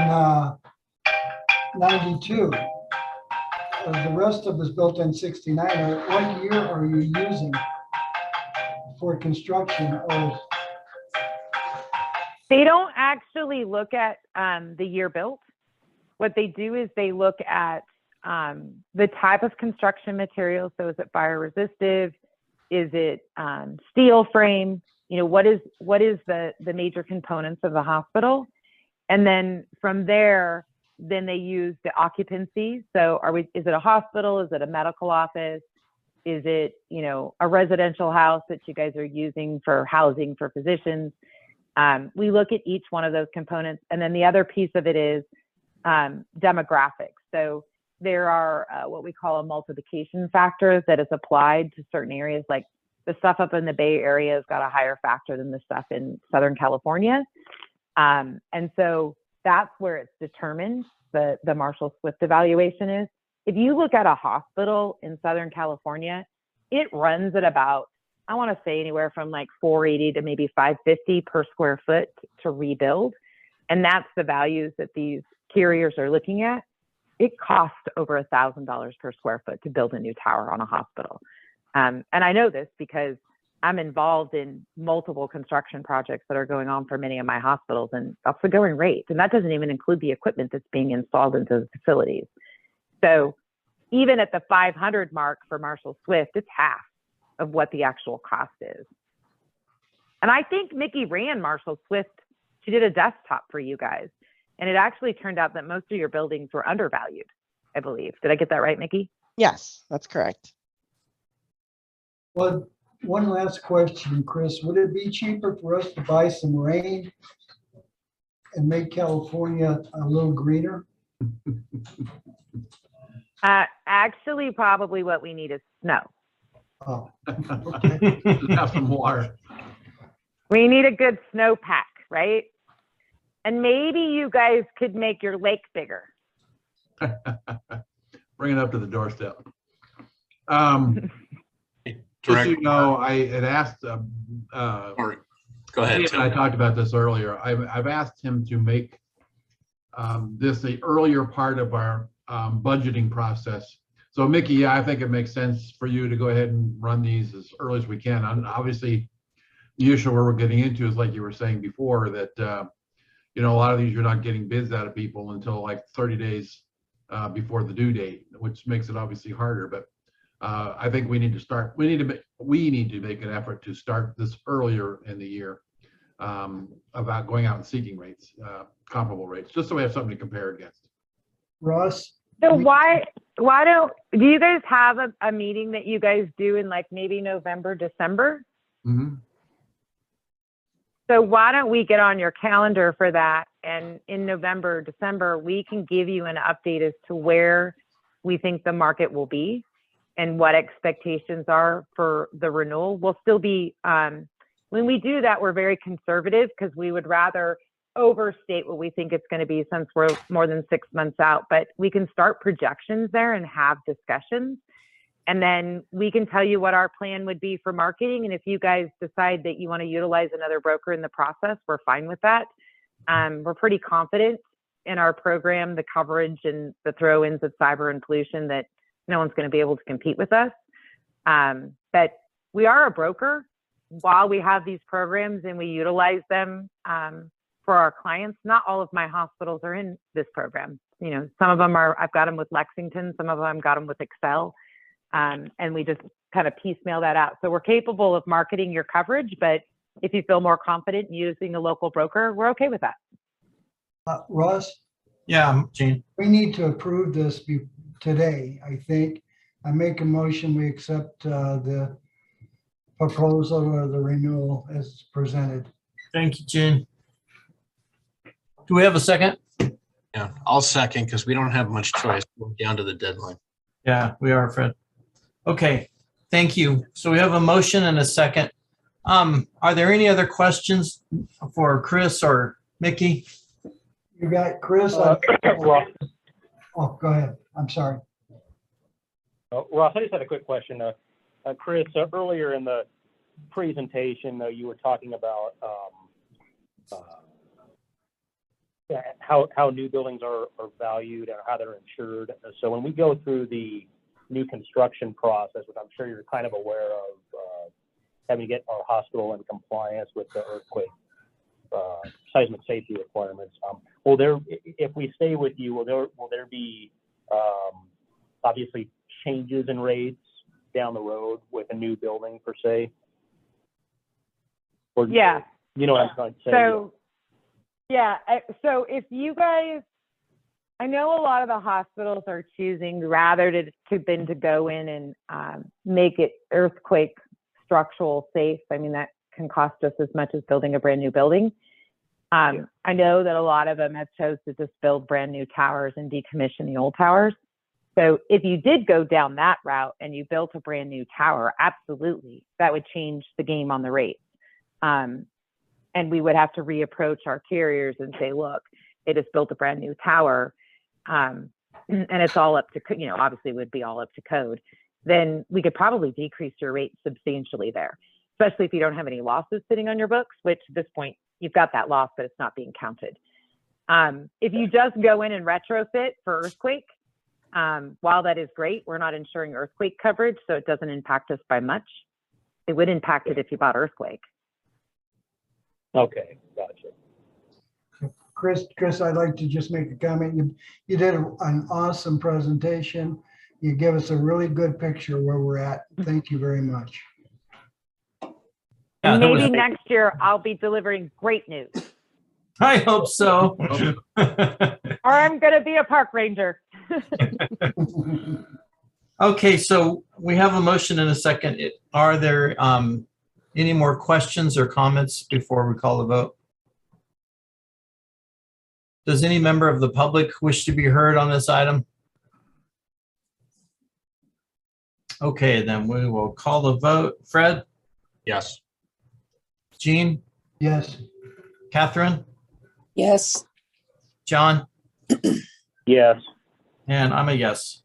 Speaker 2: 92. The rest of it was built in 69. What year are you using for construction? Or
Speaker 10: they don't actually look at the year built. What they do is they look at the type of construction material. So is it fire resistive? Is it steel frame? What is the major components of the hospital? And then from there, then they use the occupancy. So is it a hospital? Is it a medical office? Is it, a residential house that you guys are using for housing for physicians? We look at each one of those components. And then the other piece of it is demographics. So there are what we call a multiplication factor that is applied to certain areas. Like the stuff up in the Bay Area has got a higher factor than the stuff in Southern California. And so that's where it's determined, the Marshall Swift evaluation is. If you look at a hospital in Southern California, it runs at about, I want to say anywhere from like $480 to maybe $550 per square foot to rebuild. And that's the values that these carriers are looking at. It costs over $1,000 per square foot to build a new tower on a hospital. And I know this because I'm involved in multiple construction projects that are going on for many of my hospitals, and that's the going rate. And that doesn't even include the equipment that's being installed into the facilities. So even at the 500 mark for Marshall Swift, it's half of what the actual cost is. And I think Mickey ran Marshall Swift. She did a desktop for you guys. And it actually turned out that most of your buildings were undervalued, I believe. Did I get that right, Mickey?
Speaker 8: Yes, that's correct.
Speaker 2: Well, one last question, Chris. Would it be cheaper for us to buy some rain and make California a little greener?
Speaker 10: Actually, probably what we need is snow.
Speaker 2: Oh,
Speaker 7: Just have some water.
Speaker 10: We need a good snowpack, right? And maybe you guys could make your lake bigger.
Speaker 7: Bring it up to the doorstep. Just so
Speaker 6: Director,
Speaker 7: you know, I had asked,
Speaker 6: or go ahead,
Speaker 7: Dave and I
Speaker 6: Tim.
Speaker 7: talked about this earlier. I've asked him to make this the earlier part of our budgeting process. So Mickey, yeah, I think it makes sense for you to go ahead and run these as early as we can. And obviously, the issue where we're getting into is like you were saying before that, you know, a lot of these you're not getting bids out of people until like 30 days before the due date, which makes it obviously harder. But I think we need to start. We need to make an effort to start this earlier in the year about going out and seeking rates, comparable rates, just so we have something to compare against.
Speaker 2: Ross?
Speaker 10: So why do you guys have a meeting that you guys do in like maybe November, December?
Speaker 7: Mm-hmm.
Speaker 10: So why don't we get on your calendar for that? And in November, December, we can give you an update as to where we think the market will be and what expectations are for the renewal. We'll still be, when we do that, we're very conservative because we would rather overstate what we think it's going to be since we're more than 6 months out. But we can start projections there and have discussions. And then we can tell you what our plan would be for marketing. And if you guys decide that you want to utilize another broker in the process, we're fine with that. We're pretty confident in our program, the coverage and the throw-ins of cyber and pollution that no one's going to be able to compete with us. But we are a broker while we have these programs and we utilize them for our clients. Not all of my hospitals are in this program. You know, some of them are, I've got them with Lexington, some of them got them with Excel. And we just kind of piecemeal that out. So we're capable of marketing your coverage, but if you feel more confident in using a local broker, we're okay with that.
Speaker 2: Ross,
Speaker 4: Yeah, Gene.
Speaker 2: we need to approve this today, I think. I make a motion, we accept the proposal or the renewal as presented.
Speaker 4: Thank you, Gene. Do we have a second?
Speaker 6: Yeah, I'll second because we don't have much choice. We're down to the deadline.
Speaker 4: Yeah, we are, Fred. Okay, thank you. So we have a motion and a second. Are there any other questions for Chris or Mickey?
Speaker 2: You got Chris?
Speaker 11: Ross,
Speaker 2: Oh, go ahead. I'm sorry.
Speaker 11: Ross, I just had a quick question. Chris, earlier in the presentation, you were talking about how new buildings are valued and how they're insured. So when we go through the new construction process, which I'm sure you're kind of aware of, having to get our hospital in compliance with the earthquake seismic safety requirements. Will there, if we stay with you, will there be obviously changes in rates down the road with a new building per se? Or,
Speaker 10: Yeah.
Speaker 11: You know what I'm trying to say?
Speaker 10: So, yeah. So if you guys, I know a lot of the hospitals are choosing rather than to go in and make it earthquake structural safe. I mean, that can cost just as much as building a brand new building. I know that a lot of them have chose to just build brand new towers and decommission the old towers. So if you did go down that route and you built a brand new tower, absolutely, that would change the game on the rates. And we would have to reapproach our carriers and say, look, they just built a brand new tower. And it's all up to, you know, obviously it would be all up to code. Then we could probably decrease your rate substantially there, especially if you don't have any losses sitting on your books, which at this point you've got that loss, but it's not being counted. If you just go in and retrofit for earthquake, while that is great, we're not insuring earthquake coverage, so it doesn't impact us by much. It would impact it if you bought earthquake.
Speaker 11: Okay, gotcha.
Speaker 2: Chris, I'd like to just make a comment. You did an awesome presentation. You give us a really good picture where we're at. Thank you very much.
Speaker 4: Yeah, that was-
Speaker 10: Maybe next year I'll be delivering great news,
Speaker 4: I hope so.
Speaker 10: or I'm going to be a park ranger.
Speaker 4: Okay, so we have a motion and a second. Are there any more questions or comments before we call the vote? Does any member of the public wish to be heard on this item? Okay, then we will call the vote. Fred,
Speaker 6: Yes.
Speaker 4: Jean,
Speaker 2: Yes,
Speaker 4: Catherine,
Speaker 12: Yes.
Speaker 4: John,
Speaker 11: Yes.
Speaker 4: and I'm a yes.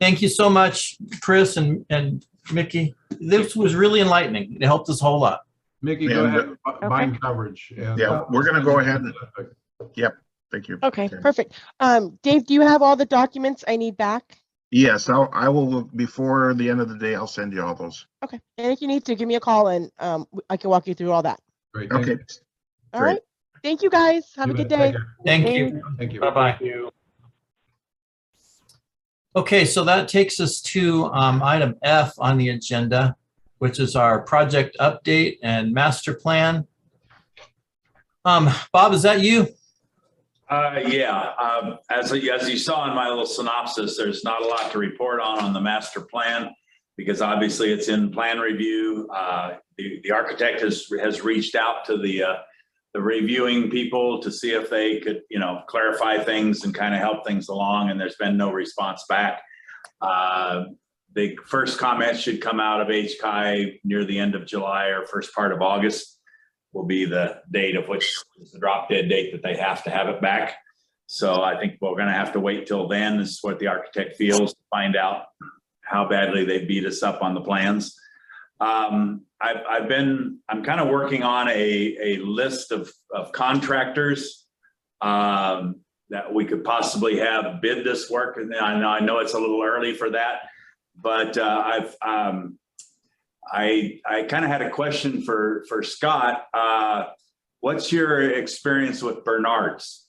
Speaker 4: Thank you so much, Chris and Mickey. This was really enlightening. It helped us a whole lot.
Speaker 7: Mickey, go
Speaker 9: And,
Speaker 7: ahead, bind coverage. And,
Speaker 9: Yeah, we're gonna go ahead and, yep, thank you.
Speaker 8: Okay, perfect. Dave, do you have all the documents I need back?
Speaker 9: Yes, I will, before the end of the day, I'll send you all those.
Speaker 8: Okay, and if you need to, give me a call and I can walk you through all that.
Speaker 7: Great. Thank
Speaker 9: Okay,
Speaker 7: you.
Speaker 8: All
Speaker 9: Great.
Speaker 8: right. Thank you, guys. Have
Speaker 7: You
Speaker 8: a good
Speaker 7: bet.
Speaker 8: day.
Speaker 7: Take care.
Speaker 4: Thank you.
Speaker 7: Thank you.
Speaker 4: Bye-bye.
Speaker 11: Thank you.
Speaker 4: Okay, so that takes us to item F on the agenda, which is our project update and master plan. Bob, is that you?
Speaker 1: Yeah, as you saw in my little synopsis, there's not a lot to report on the master plan because obviously it's in plan review. The architect has reached out to the reviewing people to see if they could, clarify things and kind of help things along, and there's been no response back. The first comment should come out of HCI near the end of July or first part of August. Will be the date of which is the drop dead date that they have to have it back. So I think we're going to have to wait till then. This is what the architect feels to find out how badly they beat us up on the plans. I'm kind of working on a list of contractors that we could possibly have bid this work. And I know it's a little early for that, but I kind of had a question for Scott. What's your experience with Bernard's?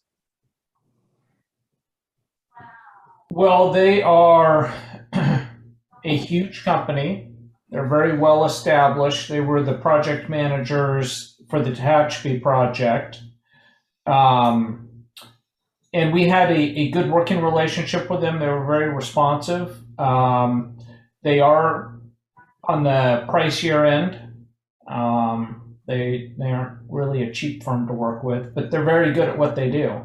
Speaker 3: Well, they are a huge company. They're very well established. They were the project managers for the Tehachapi project. And we had a good working relationship with them. They were very responsive. They are on the pricier end. They aren't really a cheap firm to work with, but they're very good at what they do.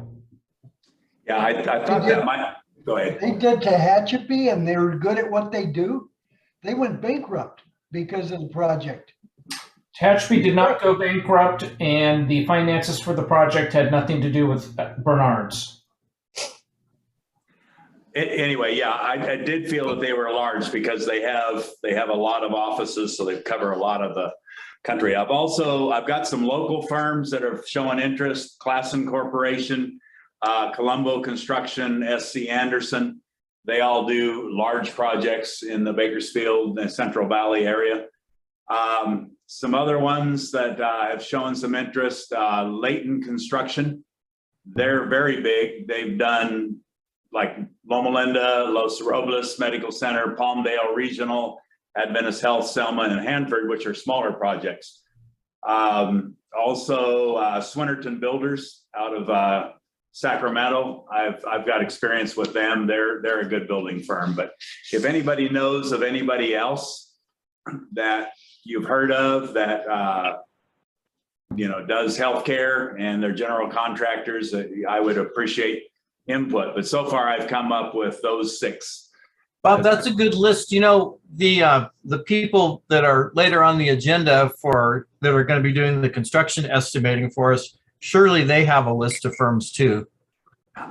Speaker 1: Yeah, I thought that might, go ahead.
Speaker 2: they did Tehachapi and they were good at what they do. They went bankrupt because of the project.
Speaker 3: Tehachapi did not go bankrupt, and the finances for the project had nothing to do with Bernard's.
Speaker 1: Anyway, yeah, I did feel that they were large because they have a lot of offices, so they cover a lot of the country. I've got some local firms that are showing interest: Klassen Corporation, Colombo Construction, SC Anderson. They all do large projects in the Bakersfield and Central Valley area. Some other ones that have shown some interest: Layton Construction. They're very big. They've done like Loma Linda, Los Robles Medical Center, Palmdale Regional, Adventist Health, Selma, and Hanford, which are smaller projects. Also, Swinnerton Builders out of Sacramento. I've got experience with them. They're a good building firm. But if anybody knows of anybody else that you've heard of that does healthcare and they're general contractors, I would appreciate input. But so far I've come up with those 6.
Speaker 4: Bob, that's a good list. The people that are later on the agenda that are going to be doing the construction estimating for us, surely they have a list of firms too.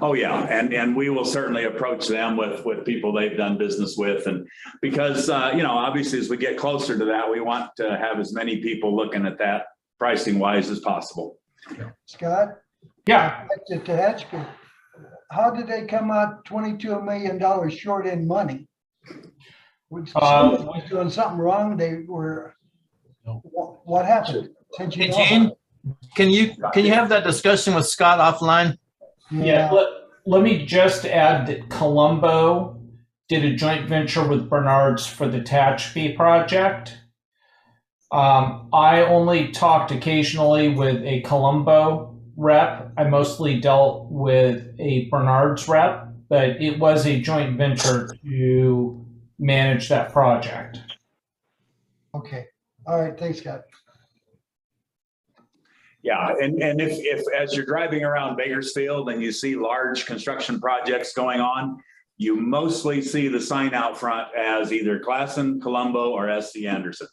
Speaker 1: Oh yeah, and we will certainly approach them with people they've done business with, and because obviously as we get closer to that, we want to have as many people looking at that pricing wise as possible.
Speaker 2: Scott?
Speaker 3: Yeah.
Speaker 2: Back to Tehachapi. How did they come out $22 million short in money? Somebody was doing something wrong. They were. What happened? Since you
Speaker 4: Hey,
Speaker 2: know
Speaker 4: Gene, can you have that discussion with Scott offline?
Speaker 3: Yeah. Let me just add that Colombo did a joint venture with Bernard's for the Tehachapi project. I only talked occasionally with a Colombo rep. I mostly dealt with a Bernard's rep, but it was a joint venture to manage that project.
Speaker 2: Okay, all right, thanks, Scott.
Speaker 1: Yeah, and if as you're driving around Bakersfield and you see large construction projects going on, you mostly see the sign out front as either Classen, Colombo, or SC Anderson.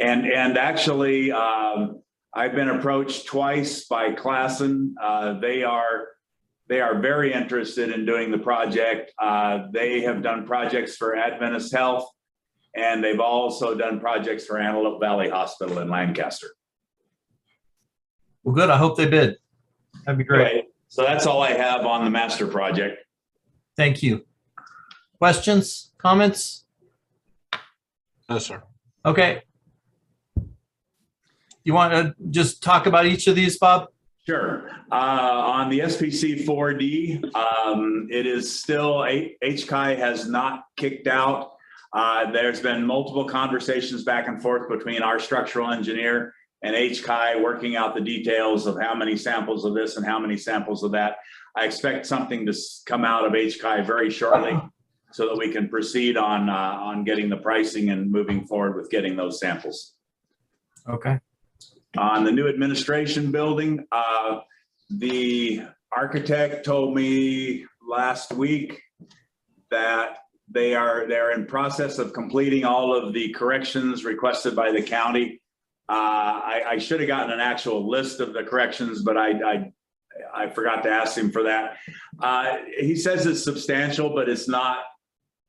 Speaker 1: And actually, I've been approached twice by Classen. They are very interested in doing the project. They have done projects for Adventist Health, and they've also done projects for Antelope Valley Hospital in Lancaster.
Speaker 4: Well, good. I hope they bid. That'd be great.
Speaker 1: Okay, so that's all I have on the master project.
Speaker 4: Thank you. Questions, comments?
Speaker 6: No, sir.
Speaker 4: Okay. You want to just talk about each of these, Bob?
Speaker 1: Sure. On the SPC 4D, it is still, HCI has not kicked out. There's been multiple conversations back and forth between our structural engineer and HCI working out the details of how many samples of this and how many samples of that. I expect something to come out of HCI very shortly so that we can proceed on getting the pricing and moving forward with getting those samples.
Speaker 4: Okay.
Speaker 1: On the new administration building, the architect told me last week that they're in process of completing all of the corrections requested by the county. I should have gotten an actual list of the corrections, but I forgot to ask him for that. He says it's substantial, but it's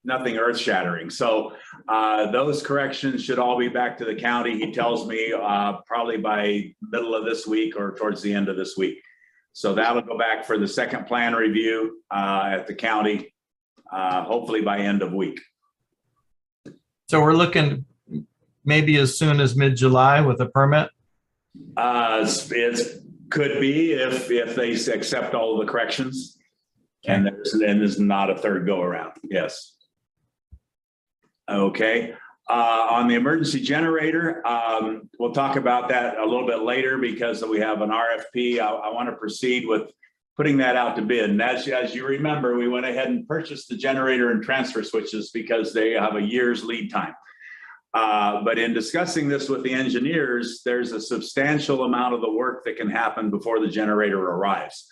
Speaker 1: nothing earth shattering. So those corrections should all be back to the county. He tells me probably by middle of this week or towards the end of this week. So that'll go back for the second plan review at the county, hopefully by end of week.
Speaker 4: So we're looking maybe as soon as mid-July with a permit?
Speaker 1: It could be if they accept all of the corrections and there's not a third go around. Yes. Okay. On the emergency generator, we'll talk about that a little bit later because we have an RFP. I want to proceed with putting that out to bid. And as you remember, we went ahead and purchased the generator and transfer switches because they have a year's lead time. But in discussing this with the engineers, there's a substantial amount of the work that can happen before the generator arrives.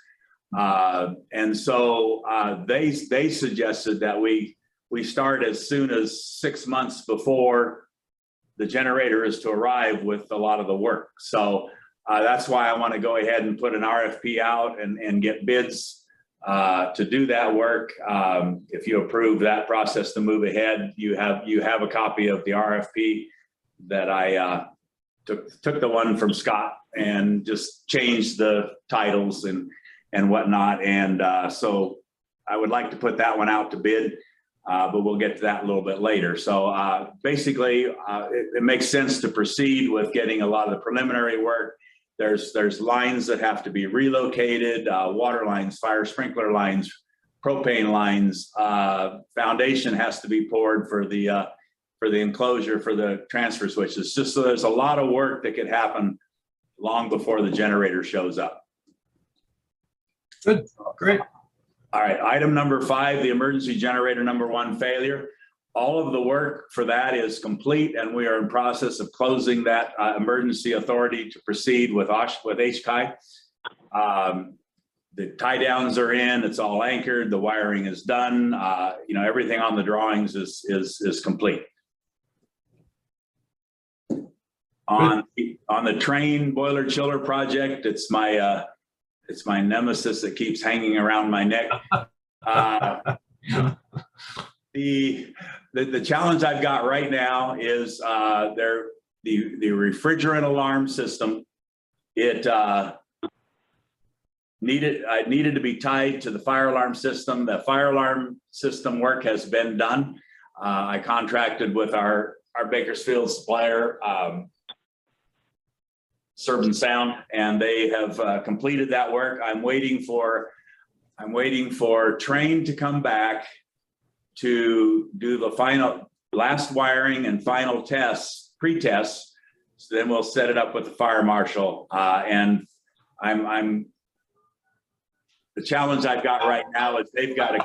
Speaker 1: And so they suggested that we start as soon as 6 months before the generator is to arrive with a lot of the work. So that's why I want to go ahead and put an RFP out and get bids to do that work. If you approve that process to move ahead, you have a copy of the RFP that I took the one from Scott and just changed the titles and whatnot. And so I would like to put that one out to bid. But we'll get to that a little bit later. So basically, it makes sense to proceed with getting a lot of the preliminary work. There's lines that have to be relocated, water lines, fire sprinkler lines, propane lines. Foundation has to be poured for the enclosure for the transfer switches. Just so there's a lot of work that could happen long before the generator shows up.
Speaker 4: Good, great.
Speaker 1: All right, item number 5, the emergency generator number 1 failure. All of the work for that is complete, and we are in process of closing that emergency authority to proceed with HCI. The tie downs are in, it's all anchored, the wiring is done. Everything on the drawings is complete. On the train boiler chiller project, it's my nemesis that keeps hanging around my neck. The challenge I've got right now is the refrigerant alarm system. It needed to be tied to the fire alarm system. The fire alarm system work has been done. I contracted with our Bakersfield supplier, Serb and Sound, and they have completed that work. I'm waiting for I'm waiting for Train to come back to do the final last wiring and final tests, pre-tests. So then we'll set it up with the fire marshal. And I'm the challenge I've got right now is they've got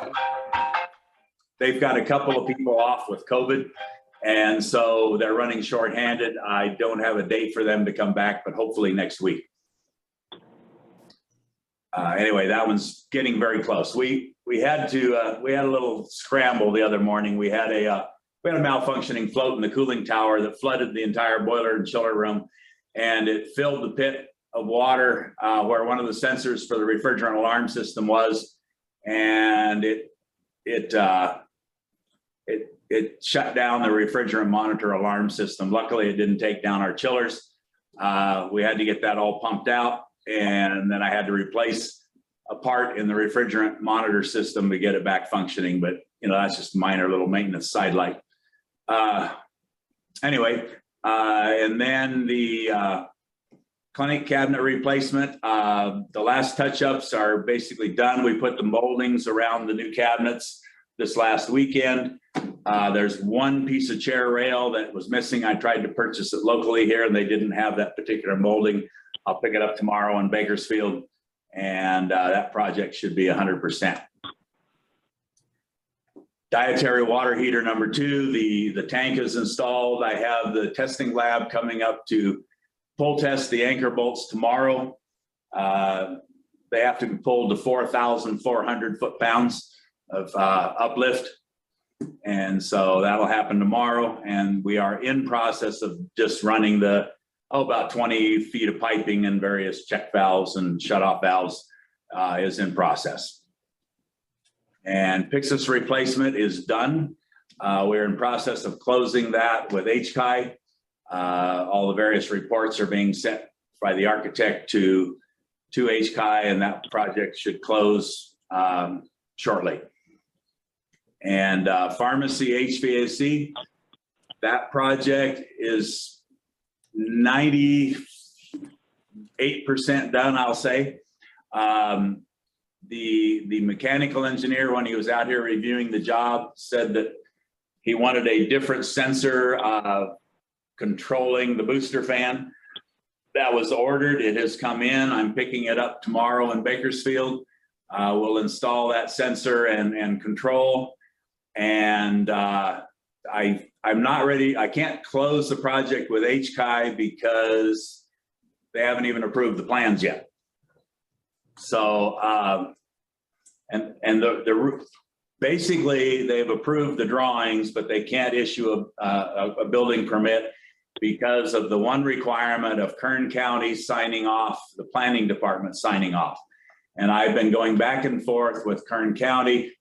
Speaker 1: a couple of people off with COVID. And so they're running shorthanded. I don't have a date for them to come back, but hopefully next week. Anyway, that one's getting very close. We had a little scramble the other morning. We had a malfunctioning float in the cooling tower that flooded the entire boiler and chiller room, and it filled the pit of water where one of the sensors for the refrigerant alarm system was, and it shut down the refrigerant monitor alarm system. Luckily, it didn't take down our chillers. We had to get that all pumped out, and then I had to replace a part in the refrigerant monitor system to get it back functioning. But that's just a minor little maintenance sidelight. Anyway, and then the clinic cabinet replacement. The last touch-ups are basically done. We put the moldings around the new cabinets this last weekend. There's one piece of chair rail that was missing. I tried to purchase it locally here and they didn't have that particular molding. I'll pick it up tomorrow in Bakersfield, and that project should be 100%. Dietary water heater number 2, the tank is installed. I have the testing lab coming up to pull test the anchor bolts tomorrow. They have to be pulled to 4,400 foot-pounds of uplift. And so that'll happen tomorrow. And we are in process of just running about 20 feet of piping and various check valves and shut-off valves is in process. And Pyxis replacement is done. We're in process of closing that with HCI. All the various reports are being sent by the architect to HCI, and that project should close shortly. And pharmacy HVAC, that project is 98% done, I'll say. The mechanical engineer, when he was out here reviewing the job, said that he wanted a different sensor controlling the booster fan. That was ordered. It has come in. I'm picking it up tomorrow in Bakersfield. We'll install that sensor and control. And I'm not ready. I can't close the project with HCI because they haven't even approved the plans yet. So, basically they've approved the drawings, but they can't issue a building permit because of the one requirement of Kern County signing off, the planning department signing off. And I've been going back and forth with Kern County.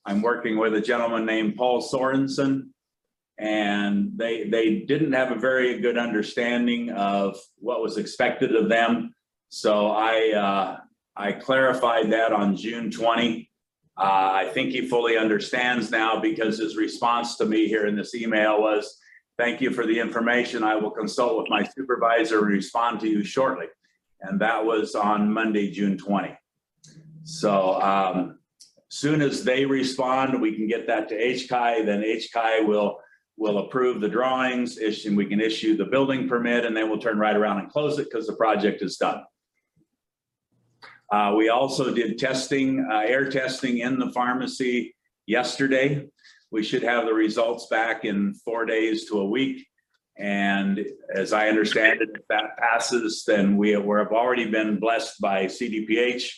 Speaker 1: I'm working with a gentleman named Paul Sorensen, and they didn't have a very good understanding of what was expected of them. So I clarified that on June 20. I think he fully understands now because his response to me here in this email was, "Thank you for the information. I will consult with my supervisor and respond to you shortly." And that was on Monday, June 20. So soon as they respond, we can get that to HCI. Then HCI will approve the drawings, we can issue the building permit, and then we'll turn right around and close it because the project is done. We also did testing, air testing in the pharmacy yesterday. We should have the results back in 4 days to a week. And as I understand it, if that passes, then we have already been blessed by CDPH.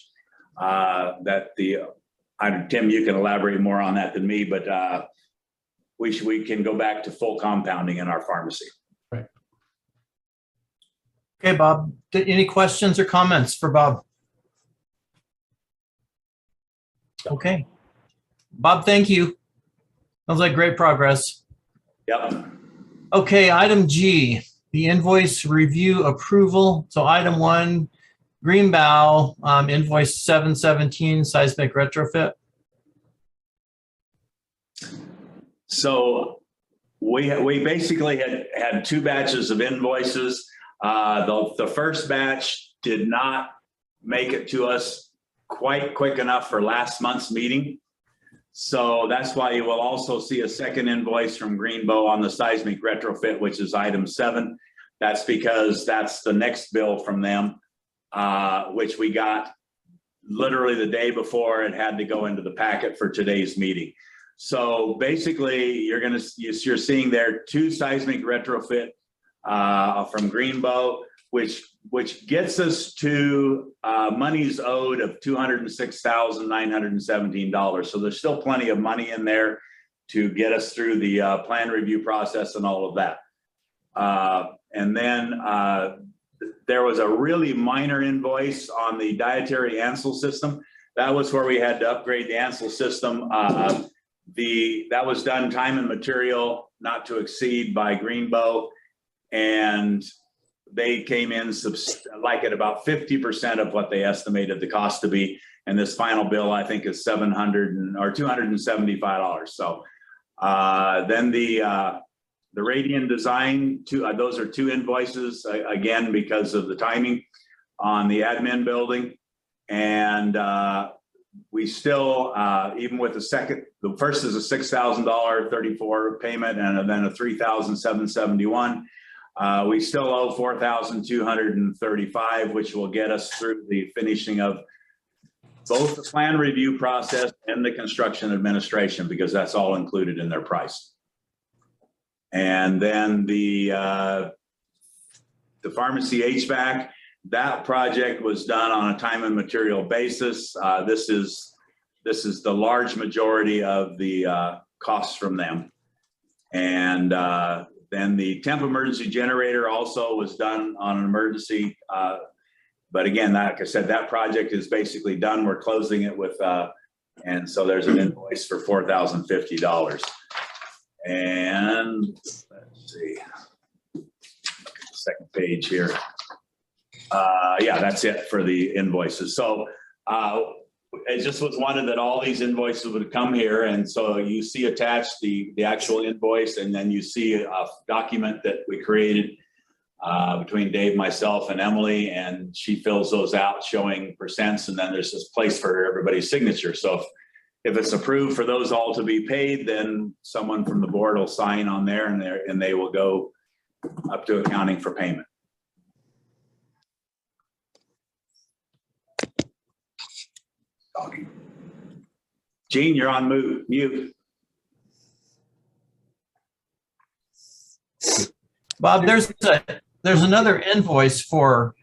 Speaker 1: Tim, you can elaborate more on that than me, but we can go back to full compounding in our pharmacy.
Speaker 7: Right.
Speaker 4: Okay, Bob, any questions or comments for Bob? Okay. Bob, thank you. Sounds like great progress.
Speaker 1: Yep.
Speaker 4: Okay, item G, the invoice review approval. So item 1, Greenbow, invoice 717 seismic retrofit.
Speaker 1: So we basically had 2 batches of invoices. The first batch did not make it to us quite quick enough for last month's meeting. So that's why you will also see a second invoice from Greenbow on the seismic retrofit, which is item 7. That's because that's the next bill from them, which we got literally the day before it had to go into the packet for today's meeting. So basically, you're seeing there 2 seismic retrofit from Greenbow, which gets us to monies owed of $206,917. So there's still plenty of money in there to get us through the plan review process and all of that. And then there was a really minor invoice on the dietary Ansel system. That was where we had to upgrade the Ansel system. That was done time and material not to exceed by Greenbow, and they came in like at about 50% of what they estimated the cost to be. And this final bill, I think, is $275. So then the Radian Design, those are 2 invoices, again, because of the timing on the admin building. And we still, even with the first is a $6,000 34 payment and then a $3,771. We still owe $4,235, which will get us through the finishing of both the plan review process and the construction administration, because that's all included in their price. And then the pharmacy HVAC, that project was done on a time and material basis. This is the large majority of the costs from them. And then the temp emergency generator also was done on an emergency. But again, like I said, that project is basically done. We're closing it with, and so there's an invoice for $4,050. And let's see, second page here. Yeah, that's it for the invoices. So it just was wanted that all these invoices would come here. And so you see attached the actual invoice, and then you see a document that we created between Dave, myself, and Emily, and she fills those out showing percents. And then there's this place for everybody's signature. So if it's approved for those all to be paid, then someone from the board will sign on there, and they will go up to accounting for payment. Gene, you're on mute.
Speaker 4: Bob, there's another invoice for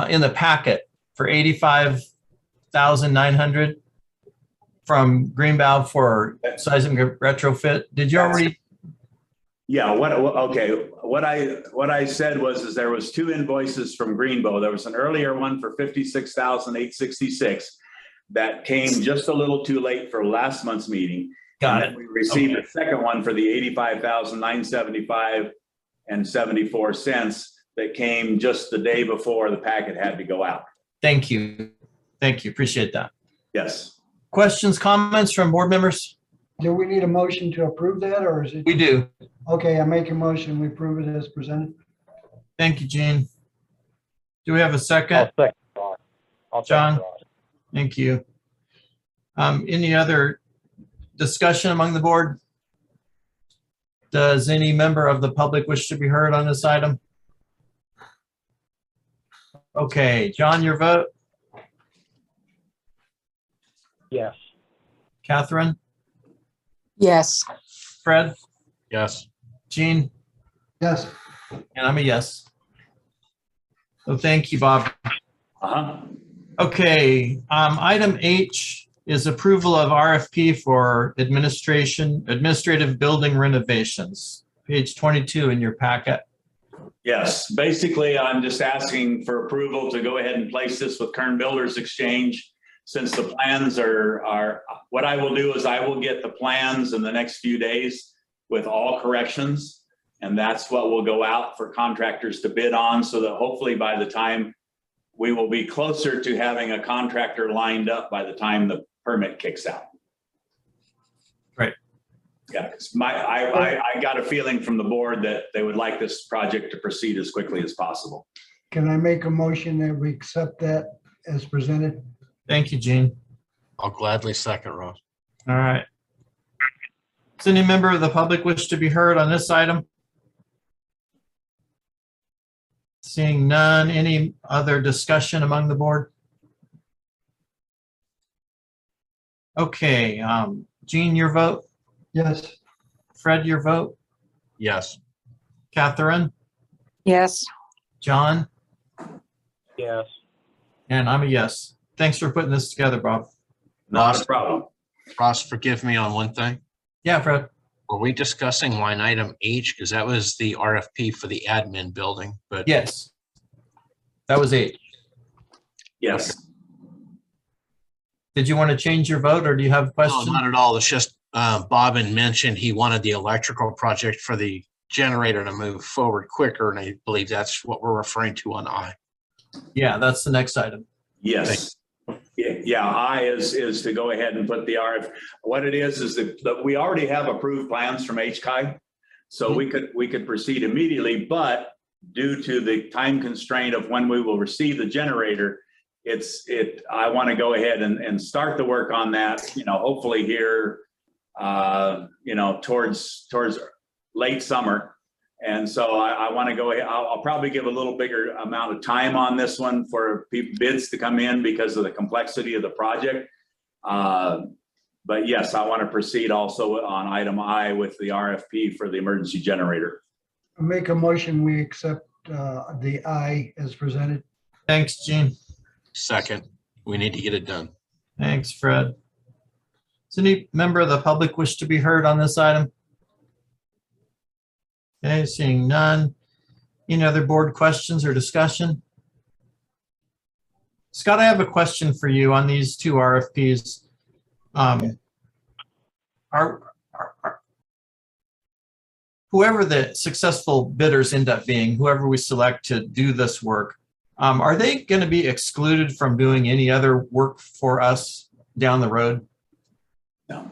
Speaker 4: in the packet for $85,900 from Greenbow for seismic retrofit. Did you already?
Speaker 1: Yeah. Okay. What I said was there was 2 invoices from Greenbow. There was an earlier one for $56,866 that came just a little too late for last month's meeting.
Speaker 4: Got it.
Speaker 1: We received a second one for the $85,975 and 74 cents that came just the day before the packet had to go out.
Speaker 4: Thank you. Thank you. Appreciate that.
Speaker 1: Yes.
Speaker 4: Questions, comments from board members?
Speaker 2: Do we need a motion to approve that, or is it?
Speaker 4: We do.
Speaker 2: Okay, I make a motion, we approve it as presented.
Speaker 4: Thank you, Gene. Do we have a second?
Speaker 11: I'll second Ron.
Speaker 4: John? Thank you. Any other discussion among the board? Does any member of the public wish to be heard on this item? Okay, John, your vote?
Speaker 11: Yes.
Speaker 4: Catherine?
Speaker 8: Yes.
Speaker 4: Fred?
Speaker 6: Yes.
Speaker 4: Gene?
Speaker 2: Yes.
Speaker 4: And I'm a yes. So thank you, Bob. Okay, item H is approval of RFP for administrative building renovations. Page 22 in your packet.
Speaker 1: Yes. Basically, I'm just asking for approval to go ahead and place this with Kern Builders Exchange. Since the plans are what I will do is I will get the plans in the next few days with all corrections. And that's what will go out for contractors to bid on, so that hopefully by the time we will be closer to having a contractor lined up by the time the permit kicks out.
Speaker 4: Right.
Speaker 1: Yeah, I got a feeling from the board that they would like this project to proceed as quickly as possible.
Speaker 2: Can I make a motion that we accept that as presented?
Speaker 4: Thank you, Gene.
Speaker 6: I'll gladly second, Ross.
Speaker 4: All right. Does any member of the public wish to be heard on this item? Seeing none, any other discussion among the board? Okay, Gene, your vote.
Speaker 2: Yes.
Speaker 4: Fred, your vote.
Speaker 6: Yes.
Speaker 4: Catherine,
Speaker 12: Yes.
Speaker 4: John,
Speaker 11: Yes.
Speaker 4: and I'm a yes. Thanks for putting this together, Bob.
Speaker 1: Not a problem.
Speaker 6: Ross, forgive me on one thing.
Speaker 4: Yeah, Fred.
Speaker 6: Were we discussing line item H? Because that was the RFP for the admin building, but
Speaker 4: Yes. That was 8.
Speaker 1: Yes.
Speaker 4: Did you want to change your vote or do you have a
Speaker 6: no,
Speaker 4: question?
Speaker 6: not at all. It's just Bob had mentioned he wanted the electrical project for the generator to move forward quicker, and I believe that's what we're referring to on I.
Speaker 4: Yeah, that's the next item.
Speaker 1: Yes. Yeah, I is to go ahead and put the RF. What it is that we already have approved plans from HCI. So we could proceed immediately, but due to the time constraint of when we will receive the generator, I want to go ahead and start the work on that, hopefully here, towards late summer. And so I want to go ahead. I'll probably give a little bigger amount of time on this one for bids to come in because of the complexity of the project. But yes, I want to proceed also on item I with the RFP for the emergency generator.
Speaker 2: I make a motion, we accept the I as presented.
Speaker 4: Thanks, Gene.
Speaker 6: Second, we need to get it done.
Speaker 4: Thanks, Fred. Does any member of the public wish to be heard on this item? Okay, seeing none. Any other board questions or discussion? Scott, I have a question for you on these 2 RFPs. Whoever the successful bidders end up being, whoever we select to do this work, are they going to be excluded from doing any other work for us down the road?
Speaker 1: No.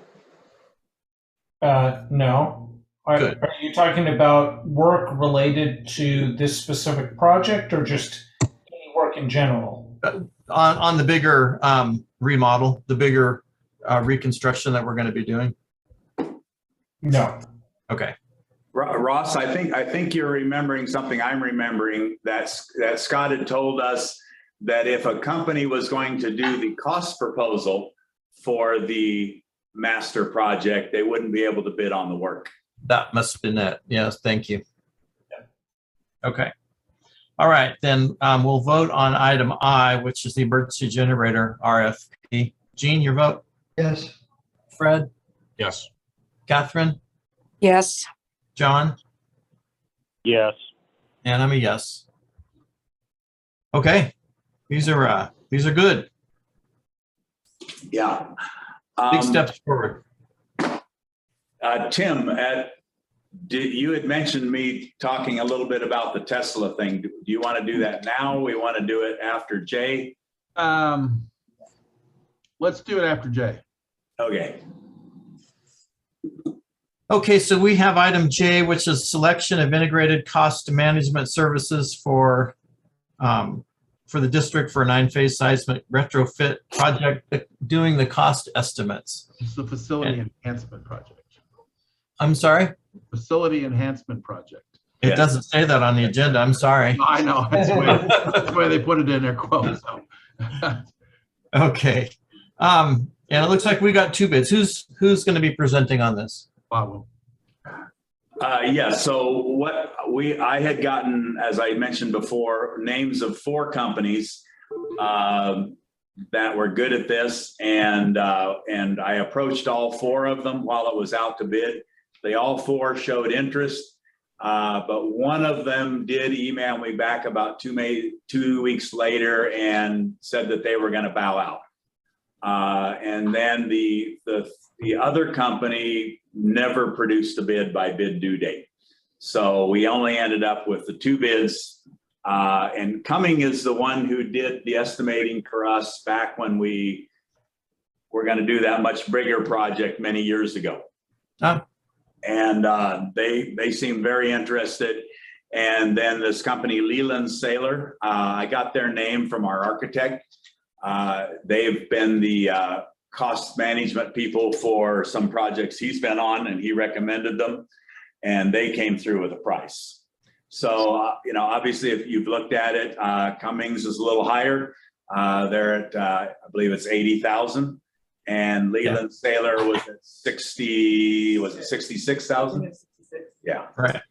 Speaker 3: No. Are you talking about work related to this specific project or just any work in general?
Speaker 4: On the bigger remodel, the bigger reconstruction that we're going to be doing?
Speaker 3: No.
Speaker 4: Okay.
Speaker 1: Ross, I think you're remembering something I'm remembering that Scott had told us that if a company was going to do the cost proposal for the master project, they wouldn't be able to bid on the work.
Speaker 4: That must have been it. Yes, thank you. Okay. All right, then we'll vote on item I, which is the emergency generator RFP. Gene, your vote?
Speaker 2: Yes.
Speaker 4: Fred?
Speaker 6: Yes.
Speaker 4: Catherine?
Speaker 12: Yes.
Speaker 4: John?
Speaker 11: Yes.
Speaker 4: And I'm a yes. Okay, these are good.
Speaker 1: Yeah.
Speaker 4: Big steps forward.
Speaker 1: Tim, you had mentioned me talking a little bit about the Tesla thing. Do you want to do that now? We want to do it after Jay?
Speaker 7: Let's do it after Jay.
Speaker 1: Okay.
Speaker 4: Okay, so we have item J, which is selection of integrated cost management services for the district for a 9-phase seismic retrofit project, doing the cost estimates.
Speaker 7: It's the facility enhancement project.
Speaker 4: I'm sorry?
Speaker 7: Facility enhancement project.
Speaker 4: It
Speaker 1: Yes.
Speaker 4: doesn't say that on the agenda. I'm sorry.
Speaker 7: I know, that's why they put it in their quote. So.
Speaker 4: Okay. And it looks like we got 2 bids. Who's going to be presenting on this?
Speaker 7: Bob.
Speaker 1: Yeah, so I had gotten, as I mentioned before, names of 4 companies that were good at this, and I approached all 4 of them while it was out to bid. They all 4 showed interest, but one of them did email me back about 2 weeks later and said that they were going to bow out. And then the other company never produced a bid by bid due date. So we only ended up with the 2 bids. And Cumming is the one who did the estimating for us back when we were going to do that much bigger project many years ago.
Speaker 4: Oh.
Speaker 1: And they seemed very interested. And then this company, Leland Saylor, I got their name from our architect. They've been the cost management people for some projects he's been on, and he recommended them, and they came through with a price. So, you know, obviously, if you've looked at it, Cummings is a little higher. They're at, I believe it's 80,000, and Leland Sailor was at 66,000? Yeah.
Speaker 4: Right.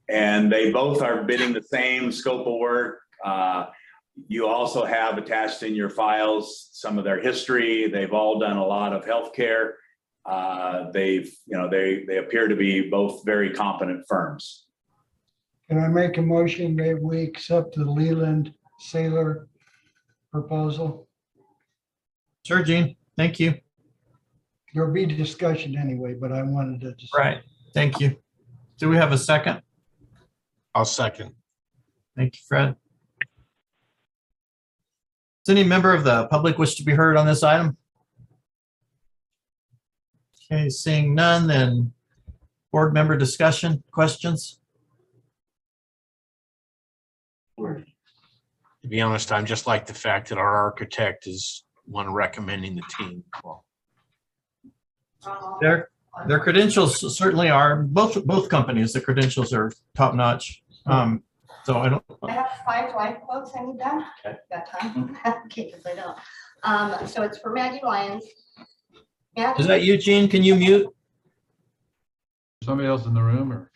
Speaker 1: And they both are bidding the same scope of work. You also have attached in your files some of their history. They've all done a lot of healthcare. They've, you know, they appear to be both very competent firms.
Speaker 2: Can I make a motion that we accept the Leland Sailor proposal?
Speaker 4: Sure, Gene. Thank you.
Speaker 2: There'll be discussion anyway, but I wanted to just.
Speaker 4: Right. Thank you. Do we have a second?
Speaker 6: I'll second.
Speaker 4: Thank you, Fred. Does any member of the public wish to be heard on this item? Okay, seeing none, then board member discussion, questions?
Speaker 6: To be honest, I'm just like the fact that our architect is one recommending the team. Well,
Speaker 4: Their credentials certainly are, both companies, the credentials are top notch. So I don't.
Speaker 13: I have 5 live quotes I need done.
Speaker 6: Okay.
Speaker 13: Got time? Okay, because I don't. So it's for Maggie Lyons.
Speaker 4: Is that you, Gene? Can you mute?
Speaker 7: Somebody else in the room or?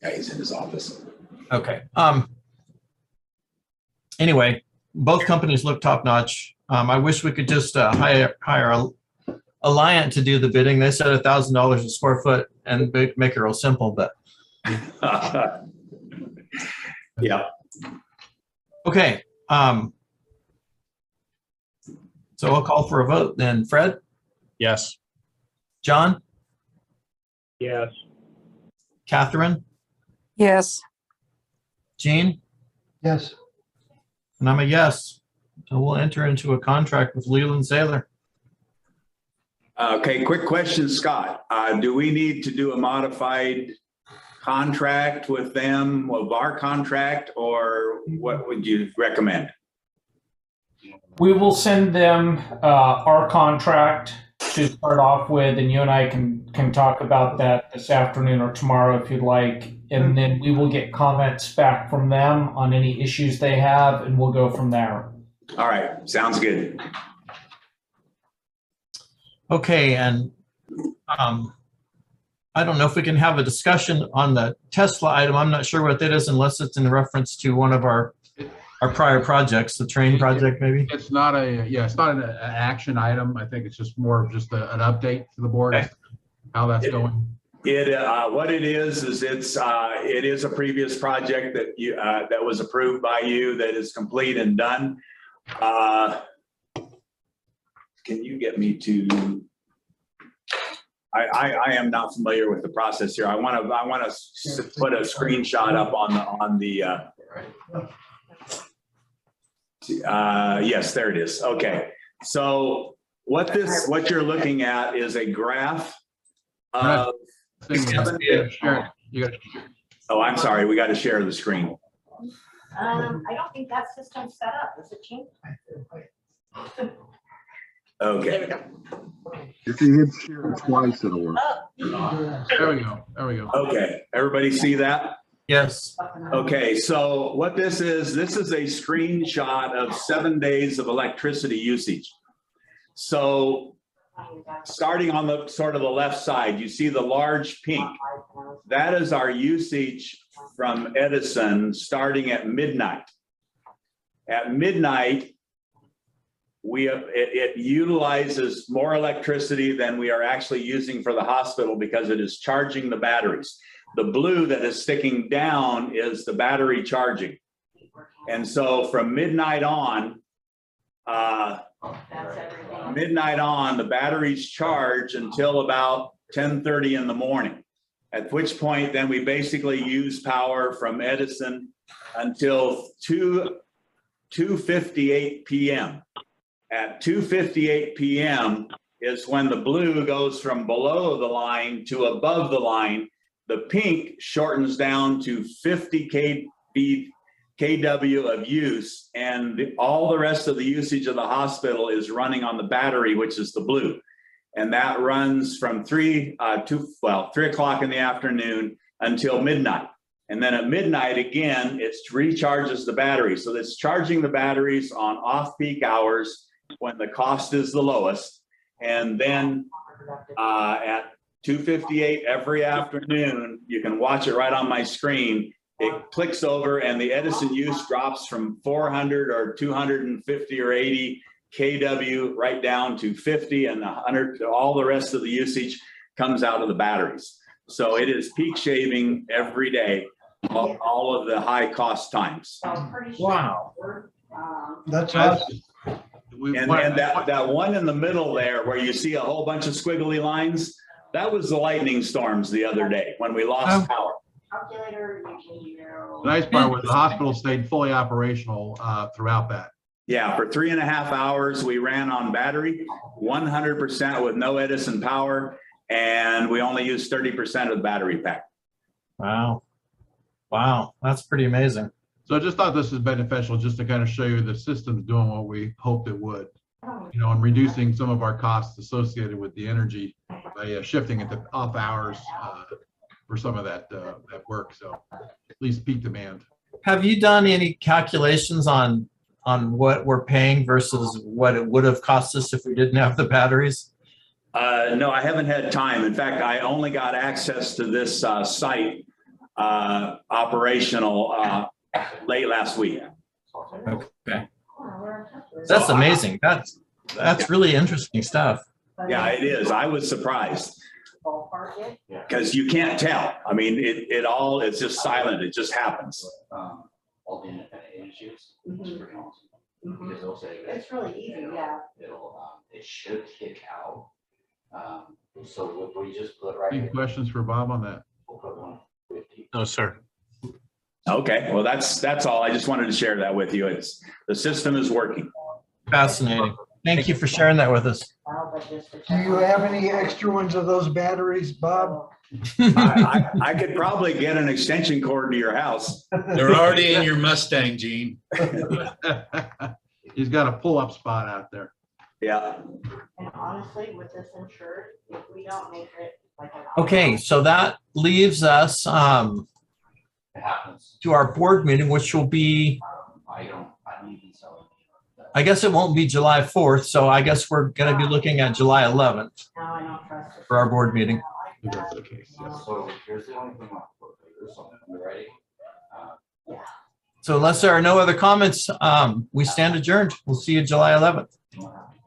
Speaker 1: Yeah, he's in his office.
Speaker 4: Okay. Anyway, both companies look top notch. I wish we could just hire Alliant to do the bidding. They said $1,000 a square foot and make it real simple, but.
Speaker 1: Yeah.
Speaker 4: Okay. So I'll call for a vote then. Fred?
Speaker 6: yes.
Speaker 4: John?
Speaker 11: Yes.
Speaker 4: Catherine?
Speaker 12: Yes.
Speaker 4: Gene?
Speaker 2: Yes,
Speaker 4: And I'm a yes. So we'll enter into a contract with Leland Sailor.
Speaker 1: Okay, quick question, Scott. Do we need to do a modified contract with them, of our contract, or what would you recommend?
Speaker 3: We will send them our contract to start off with, and you and I can talk about that this afternoon or tomorrow if you'd like. And then we will get comments back from them on any issues they have, and we'll go from there.
Speaker 1: All right, sounds good.
Speaker 4: Okay, and I don't know if we can have a discussion on the Tesla item. I'm not sure what that is unless it's in reference to one of our prior projects, the train project maybe.
Speaker 7: It's not it's not an action item. I think it's just more of just an update to the board,
Speaker 4: Okay.
Speaker 7: how that's going.
Speaker 1: What it is it is a previous project that you that was approved by you, that is complete and done. Can you get me to? I am not familiar with the process here. I want to put a screenshot up on the. Yes, there it is. Okay, so what you're looking at is a graph of.
Speaker 7: You gotta share.
Speaker 1: Oh, I'm sorry. We got to share the screen.
Speaker 13: I don't think that system's set up. Is it changed?
Speaker 1: Okay.
Speaker 9: If you hit share twice, it'll work.
Speaker 7: There we go. There we go.
Speaker 1: Okay. Everybody see that?
Speaker 4: Yes.
Speaker 1: Okay. So what this is a screenshot of 7 days of electricity usage. So starting on the sort of the left side, you see the large pink. That is our usage from Edison starting at midnight. At midnight, it utilizes more electricity than we are actually using for the hospital because it is charging the batteries. The blue that is sticking down is the battery charging. And so from midnight on, the batteries charge until about 10:30 in the morning, at which point then we basically use power from Edison until 2:58 p.m. At 2:58 p.m. is when the blue goes from below the line to above the line. The pink shortens down to 50 kW of use, and all the rest of the usage of the hospital is running on the battery, which is the blue. And that runs from 3 o'clock in the afternoon until midnight. And then at midnight, again, it recharges the battery. So it's charging the batteries on off-peak hours when the cost is the lowest. And then at 2:58 every afternoon, you can watch it right on my screen. It clicks over and the Edison use drops from 400 or 250 or 80 kW right down to 50, and 100. All the rest of the usage comes out of the batteries. So it is peak shaving every day, all of the high cost times.
Speaker 3: Wow.
Speaker 2: That's awesome.
Speaker 1: And that one in the middle there where you see a whole bunch of squiggly lines, that was the lightning storms the other day when we lost power.
Speaker 7: The nice part was the hospital stayed fully operational throughout that.
Speaker 1: Yeah, for 3.5 hours, we ran on battery, 100% with no Edison power, and we only used 30% of the battery pack.
Speaker 4: Wow. Wow, that's pretty amazing.
Speaker 7: So I just thought this was beneficial just to kind of show you the system's doing what we hoped it would, you know, and reducing some of our costs associated with the energy by shifting it to off hours for some of that work. So at least peak demand.
Speaker 4: Have you done any calculations on what we're paying versus what it would have cost us if we didn't have the batteries?
Speaker 1: No, I haven't had time. In fact, I only got access to this site operational late last week.
Speaker 4: Okay. That's amazing. That's really interesting stuff.
Speaker 1: Yeah, it is. I was surprised because you can't tell. I mean, it's just silent. It just happens.
Speaker 5: All the independent issues. It's pretty awesome. Because they'll say that
Speaker 13: It's really easy, yeah.
Speaker 5: it should kick out. So what we just put right
Speaker 7: Any
Speaker 5: here,
Speaker 7: questions for Bob on that?
Speaker 5: we'll put 150.
Speaker 6: No, sir.
Speaker 1: Okay, well, that's all. I just wanted to share that with you. The system is working.
Speaker 4: Fascinating. Thank you for sharing that with us.
Speaker 2: Do you have any extra ones of those batteries, Bob?
Speaker 1: I could probably get an extension cord to your house.
Speaker 14: They're already in your Mustang, Gene.
Speaker 7: He's got a pull-up spot out there.
Speaker 1: Yeah.
Speaker 13: And honestly, with this insured, if we don't make it like an.
Speaker 4: Okay, so that leaves us
Speaker 5: It happens.
Speaker 4: to our board meeting, which will be,
Speaker 5: I don't even sell it.
Speaker 4: I guess it won't be July 4th, so I guess we're going to be looking at July 11th
Speaker 13: Now I don't trust it.
Speaker 4: for our board meeting.
Speaker 7: If that's the case, yes.
Speaker 5: So here's the only thing I'll put there. So you ready?
Speaker 4: So unless there are no other comments, we stand adjourned. We'll see you July 11th.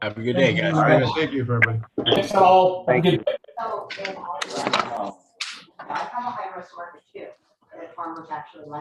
Speaker 6: Have a good day, guys.
Speaker 7: All right, thank you for everybody.
Speaker 3: Thanks all.
Speaker 11: Thank you.
Speaker 13: So, I have a high risk market too, and farmers actually like.